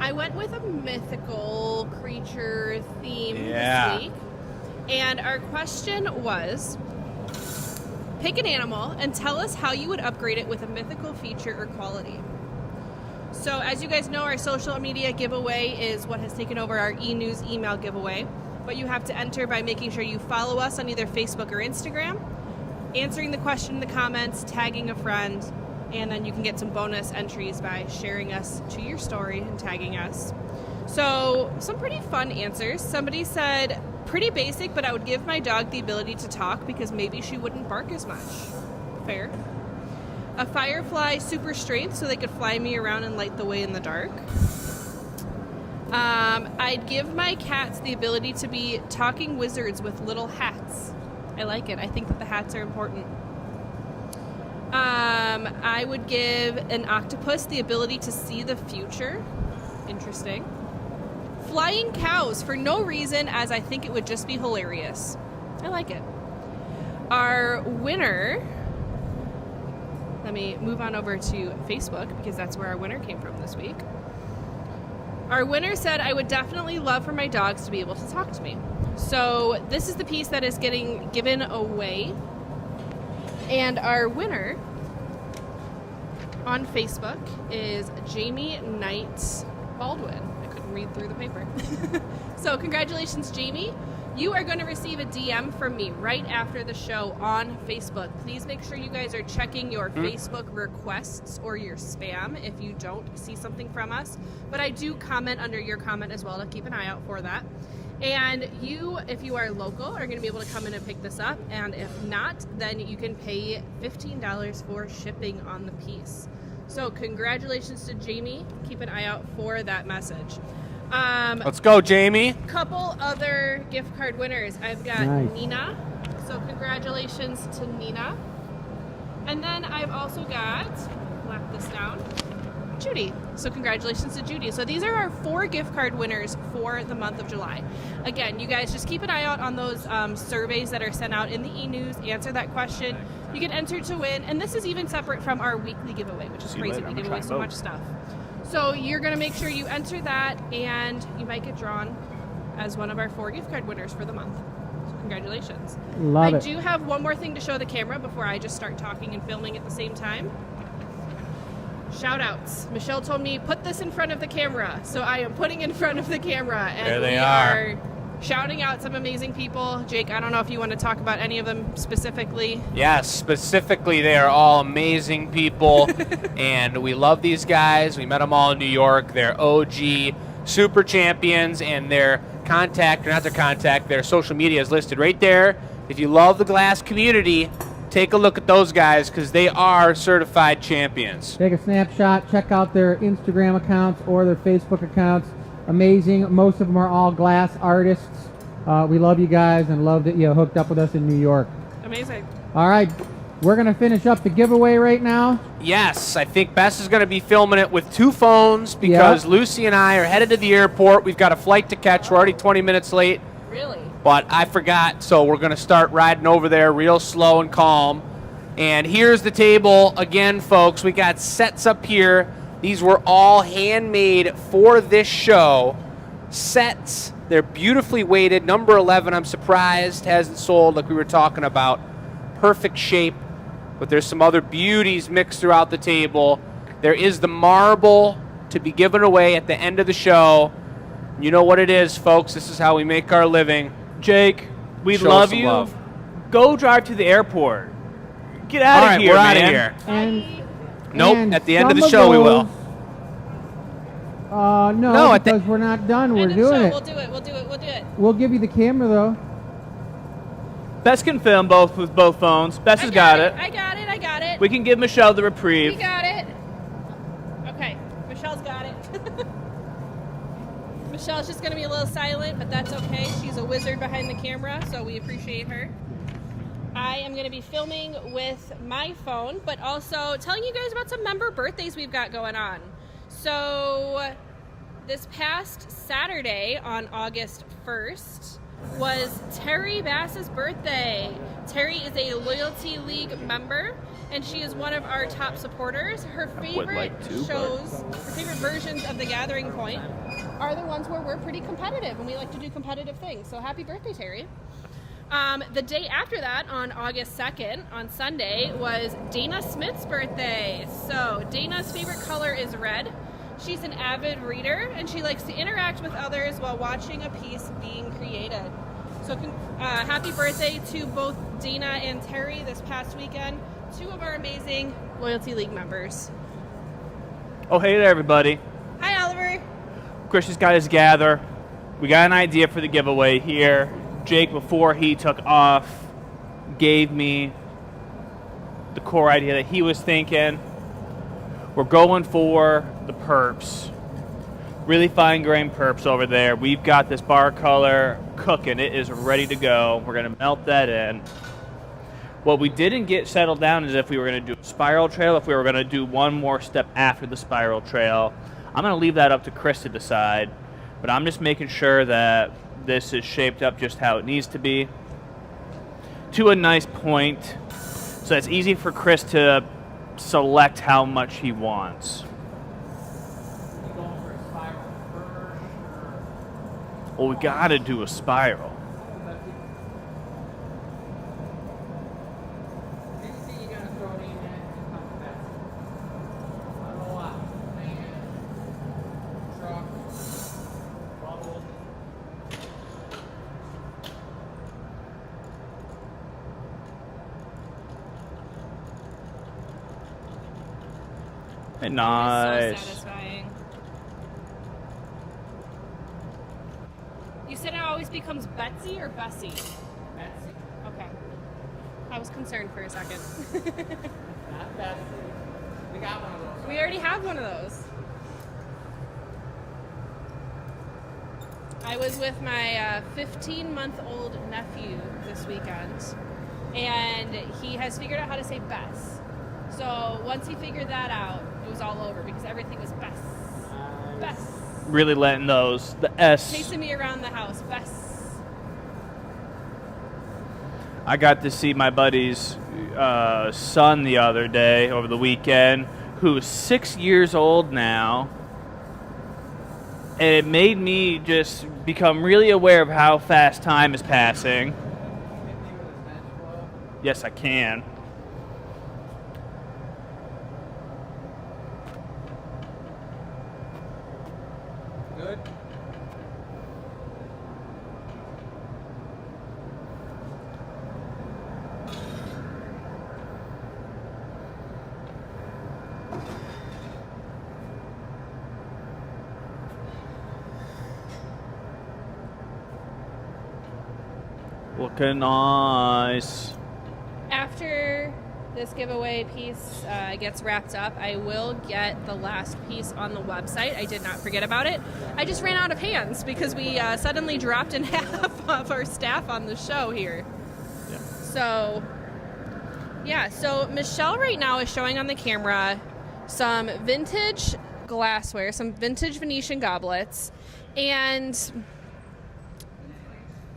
I went with a mythical creature theme this week, and our question was, pick an animal and tell us how you would upgrade it with a mythical feature or quality. So as you guys know, our social media giveaway is what has taken over our e-news email giveaway. But you have to enter by making sure you follow us on either Facebook or Instagram, answering the question in the comments, tagging a friend, and then you can get some bonus entries by sharing us to your story and tagging us. So some pretty fun answers. Somebody said, pretty basic, but I would give my dog the ability to talk because maybe she wouldn't bark as much. Fair. A firefly super strength so they could fly me around and light the way in the dark. I'd give my cats the ability to be talking wizards with little hats. I like it. I think that the hats are important. I would give an octopus the ability to see the future. Interesting. Flying cows for no reason, as I think it would just be hilarious. I like it. Our winner... Let me move on over to Facebook because that's where our winner came from this week. Our winner said, I would definitely love for my dogs to be able to talk to me. So this is the piece that is getting given away. And our winner on Facebook is Jamie Knight Baldwin. I couldn't read through the paper. So congratulations, Jamie. You are going to receive a DM from me right after the show on Facebook. Please make sure you guys are checking your Facebook requests or your spam if you don't see something from us. But I do comment under your comment as well to keep an eye out for that. And you, if you are local, are going to be able to come in and pick this up. And if not, then you can pay $15 for shipping on the piece. So congratulations to Jamie. Keep an eye out for that message. Let's go, Jamie. Couple other gift card winners. I've got Nice. Nina. So congratulations to Nina. And then I've also got, lap this down, Judy. So congratulations to Judy. So these are our 4 gift card winners for the month of July. Again, you guys just keep an eye out on those surveys that are sent out in the e-news. Answer that question. You can enter to win. And this is even separate from our weekly giveaway, which is crazy. We give away so much stuff. So you're going to make sure you enter that, and you might get drawn as one of our 4 gift card winners for the month. So congratulations. Love I it. do have one more thing to show the camera before I just start talking and filming at the same time. Shout outs. Michelle told me, put this in front of the camera. So I am putting in front of the camera. And There they we are. shouting out some amazing people. Jake, I don't know if you want to talk about any of them specifically. Yes, specifically, they are all amazing people, and we love these guys. We met them all in New York. They're OG super champions, and their contact, or not their contact, their social media is listed right there. If you love the glass community, take a look at those guys because they are certified champions. Take a snapshot, check out their Instagram accounts or their Facebook accounts. Amazing. Most of them are all glass artists. We love you guys and love that you hooked up with us in New York. Amazing. All right. we're going to finish up the giveaway right now. Yes, I think Bess is going to be filming it with 2 phones because Lucy and I are headed to the airport. We've got a flight to catch. We're already 20 minutes late. Really? But I forgot, so we're going to start riding over there real slow and calm. And here's the table again, folks. We got sets up here. These were all handmade for this show. Sets. They're beautifully weighted. Number 11, I'm surprised, hasn't sold like we were talking about. Perfect shape. But there's some other beauties mixed throughout the table. There is the marble to be given away at the end of the show. You know what it is, folks. This is how we make our living. Jake, we Show love some you. love. Go drive to the airport. Get out All of right, here, we're man. out of here. And Nope, at the end of the show we will. No, at the- because we're not done. We're End of the doing show. it. We'll do it. We'll do it. We'll do it. We'll give you the camera, though. Bess can film both with both phones. Bess has got it. I got it. I got it. We can give Michelle the We reprieve. got it. Okay, Michelle's got it. Michelle's just going to be a little silent, but that's okay. She's a wizard behind the camera, so we appreciate her. I am going to be filming with my phone, but also telling you guys about some member birthdays we've got going on. So this past Saturday on August 1st was Terry Bass's birthday. Terry is a Loyalty League member, and she is one of our top supporters. Her favorite shows, her favorite versions of The Gathering Point are the ones where we're pretty competitive, and we like to do competitive things. So happy birthday, Terry. The day after that, on August 2nd, on Sunday, was Dana Smith's birthday. So Dana's favorite color is red. She's an avid reader, and she likes to interact with others while watching a piece being created. So happy birthday to both Dana and Terry this past weekend, 2 of our amazing Loyalty League members. Oh, hey there, everybody. Hi, Oliver. Christian's got his gather. We got an idea for the giveaway here. Jake, before he took off, gave me the core idea that he was thinking. We're going for the perps. Really fine grained perps over there. We've got this bar color cooking. It is ready to go. We're going to melt that in. What we didn't get settled down is if we were going to do a spiral trail, if we were going to do one more step after the spiral trail. I'm going to leave that up to Chris to decide, but I'm just making sure that this is shaped up just how it needs to be to a nice point, so it's easy for Chris to select how much he wants. Well, we got to do a spiral. Nice. So satisfying. You said it always becomes Betsy or Bessie? Betsy. Okay. I was concerned for a second. Not Betsy. We got one of those. We already have one of those. I was with my 15-month-old nephew this weekend, and he has figured out how to say Bess. So once he figured that out, it was all over because everything was Bess. Bess. Really letting those, the S. Chasing me around the house, Bess. I got to see my buddy's son the other day over the weekend, who's 6 years old now. And it made me just become really aware of how fast time is passing. Yes, I can. Good. Looking nice. After this giveaway piece gets wrapped up, I will get the last piece on the website. I did not forget about it. I just ran out of hands because we suddenly dropped in half of our staff on the show here. Yeah. So, Yeah, so Michelle right now is showing on the camera some vintage glassware, some vintage Venetian goblets, and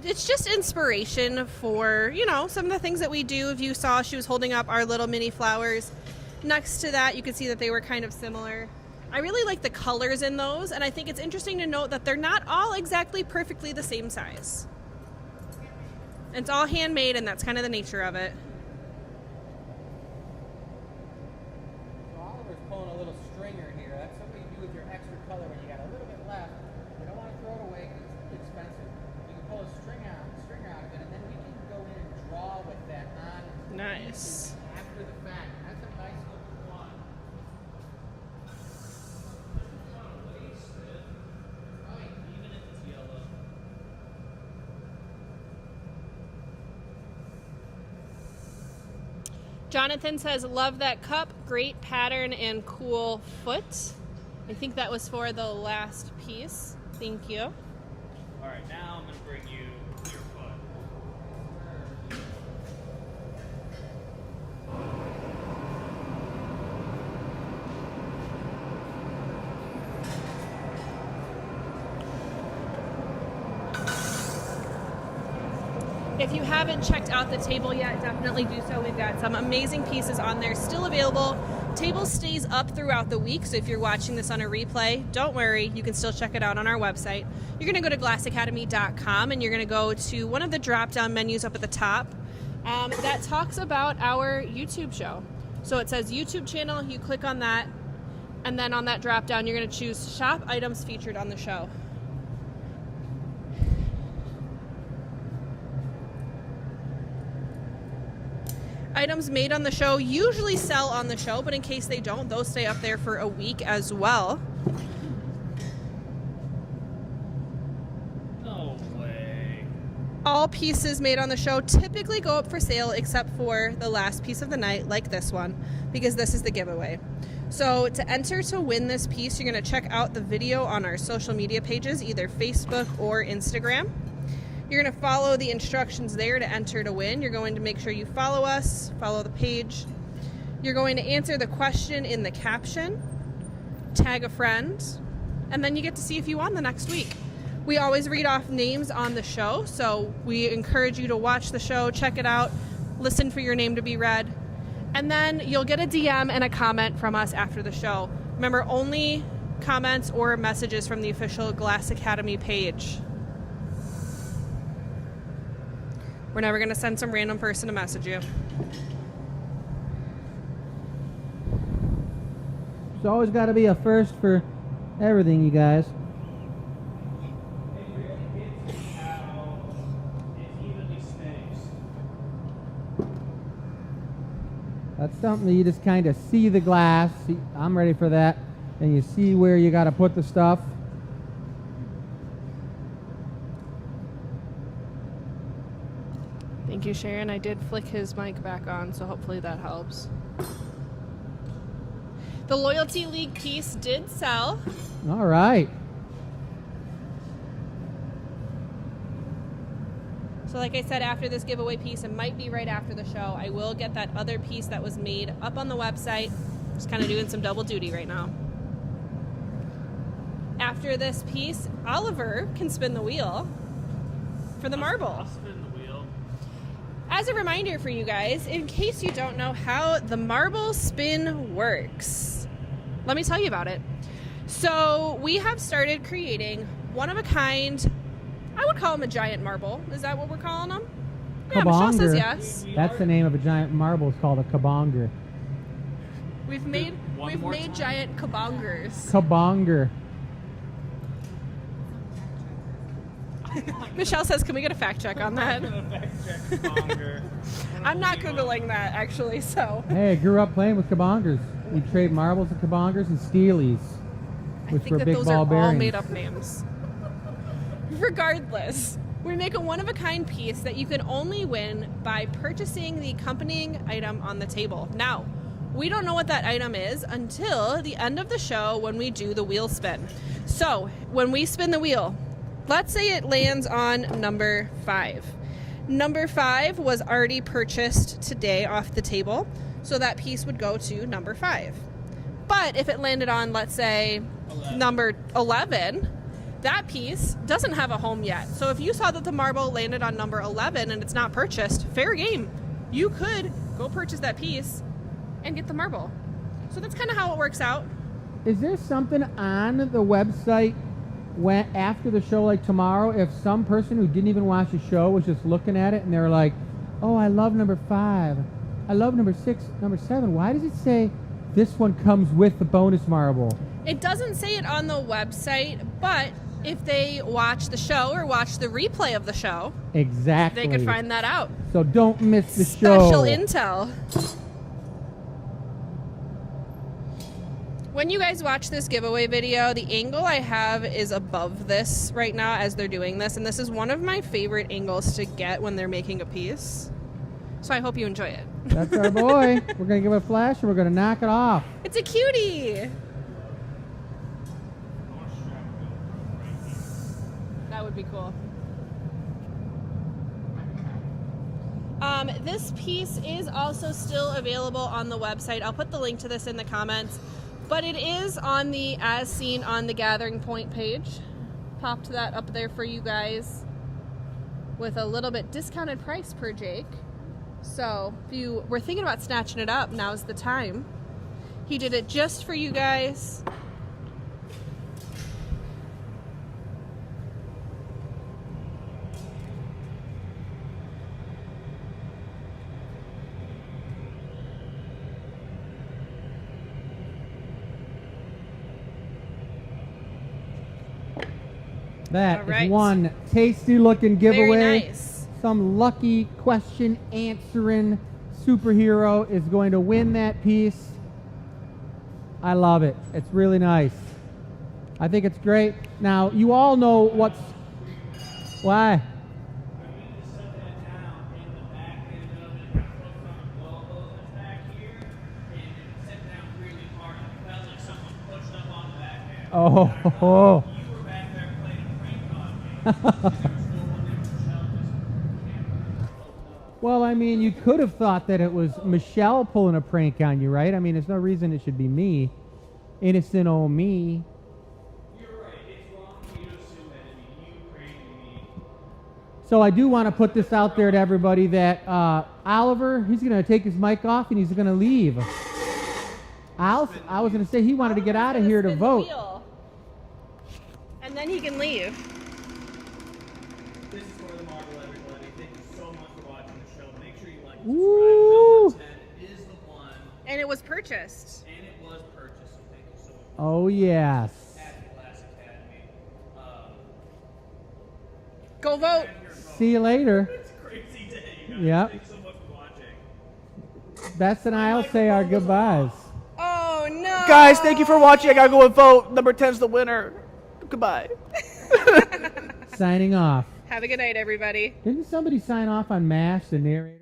it's just inspiration for, you know, some of the things that we do. If you saw, she was holding up our little mini flowers. Next to that, you could see that they were kind of similar. I really like the colors in those, and I think it's interesting to note that they're not all exactly perfectly the same size. It's all handmade, and that's kind of the nature of it. So Oliver's pulling a little stringer here. That's something you do with your extra color when you got a little bit left. You don't want to throw it away because it's expensive. You can pull a string out of it, and then we can go in and draw with that on Nice. after the fact. That's a nice looking one. Even if it's yellow. Jonathan says, love that cup, great pattern and cool foot. I think that was for the last piece. Thank you. All right, now I'm going to bring you your foot. If you haven't checked out the table yet, definitely do so. We've got some amazing pieces on there still available. Table stays up throughout the week, so if you're watching this on a replay, don't worry, you can still check it out on our website. You're going to go to glassacademy.com and you're going to go to one of the drop-down menus up at the top that talks about our YouTube show. So it says YouTube channel, you click on that, and then on that drop-down, you're going to choose shop items featured on the show. Items made on the show usually sell on the show, but in case they don't, those stay up there for a week as well. No way. All pieces made on the show typically go up for sale except for the last piece of the night, like this one, because this is the giveaway. So to enter to win this piece, you're going to check out the video on our social media pages, either Facebook or Instagram. You're going to follow the instructions there to enter to win. You're going to make sure you follow us, follow the page. You're going to answer the question in the caption, tag a friend, and then you get to see if you won the next week. We always read off names on the show, so we encourage you to watch the show, check it out, listen for your name to be read, and then you'll get a DM and a comment from us after the show. Remember, only comments or messages from the official Glass Academy page. We're never going to send some random person to message you. There's always got to be a first for everything, you guys. It really hits how it evenly spaced. That's something that you just kind of see the glass. See, I'm ready for that. And you see where you got to put the stuff. Thank you, Sharon. I did flick his mic back on, so hopefully that helps. The Loyalty League piece did sell. All right. So like I said, after this giveaway piece, it might be right after the show, I will get that other piece that was made up on the website. Just kind of doing some double duty right now. After this piece, Oliver can spin the wheel for the marble. I'll spin the wheel. As a reminder for you guys, in case you don't know how the marble spin works, let me tell you about it. So we have started creating one-of-a-kind, I would call them a giant marble. Is that what we're calling them? Yeah, Michelle says yes. That's the name of a giant marble. It's called a kabonger. We've made giant kabongers. Kabonger. Michelle says, can we get a fact check on that? I'm not Googling that, actually, so. Hey, I grew up playing with kabongers. We trade marbles and kabongers and steelies, I which think were that big those ball are all bearings. made up names. Regardless, we make a one-of-a-kind piece that you can only win by purchasing the accompanying item on the table. Now, we don't know what that item is until the end of the show when we do the wheel spin. So, when we spin the wheel, let's say it lands on number 5. Number 5 was already purchased today off the table, so that piece would go to number 5. But if it landed on, let's say, number 11, that piece doesn't have a home yet. So if you saw that the marble landed on number 11 and it's not purchased, fair game. You could go purchase that piece and get the marble. So that's kind of how it works out. Is there something on the website when after the show, like tomorrow, if some person who didn't even watch the show was just looking at it and they're like, oh, I love number 5, I love number 6, number 7, why does it say this one comes with the bonus marble? It doesn't say it on the website, but if they watch the show or watch the replay of the show, exactly, they could find that out. So don't miss the show. Special intel. When you guys watch this giveaway video, the angle I have is above this right now as they're doing this, and this is one of my favorite angles to get when they're making a piece. So I hope you enjoy it. That's our boy. We're going to give it a flash and we're going to knock it off. It's a cutie. That would be cool. This piece is also still available on the website. I'll put the link to this in the comments. But it is on the As Seen on the Gathering Point page. Popped that up there for you guys with a little bit discounted price per Jake. So if you were thinking about snatching it up, now's the time. He did it just for you guys. That All right. is one tasty looking giveaway. Very nice. Some lucky question answering superhero is going to win that piece. I love it. It's really nice. I think it's great. Now, you all know what's... Why? Oh. Well, I mean, you could have thought that it was Michelle pulling a prank on you, right? I mean, there's no reason it should be me. Innocent old me. You're right. It's wrong for you to assume that it'd be you pranking me. So I do want to put this out there to everybody that Oliver, he's going to take his mic off and he's going to leave. I was going to say he wanted to get out of here to vote. And then he can leave. This is for the marble, everybody. Thank you so much for watching the show. Make sure you like and Woo! subscribe. Number 10 is the one. And it was purchased. And it was purchased. So thank you so much. Oh, yes. Happy Glass Academy. Go vote. See you later. It's a crazy day, you guys. Yep. Thanks so much for watching. Bess and I'll say our goodbyes. Oh, no. Guys, thank you for watching. I gotta go and vote. Number 10's the winner. Goodbye. Signing off. Have a good night, everybody. Didn't somebody sign off on MASH, the narrator?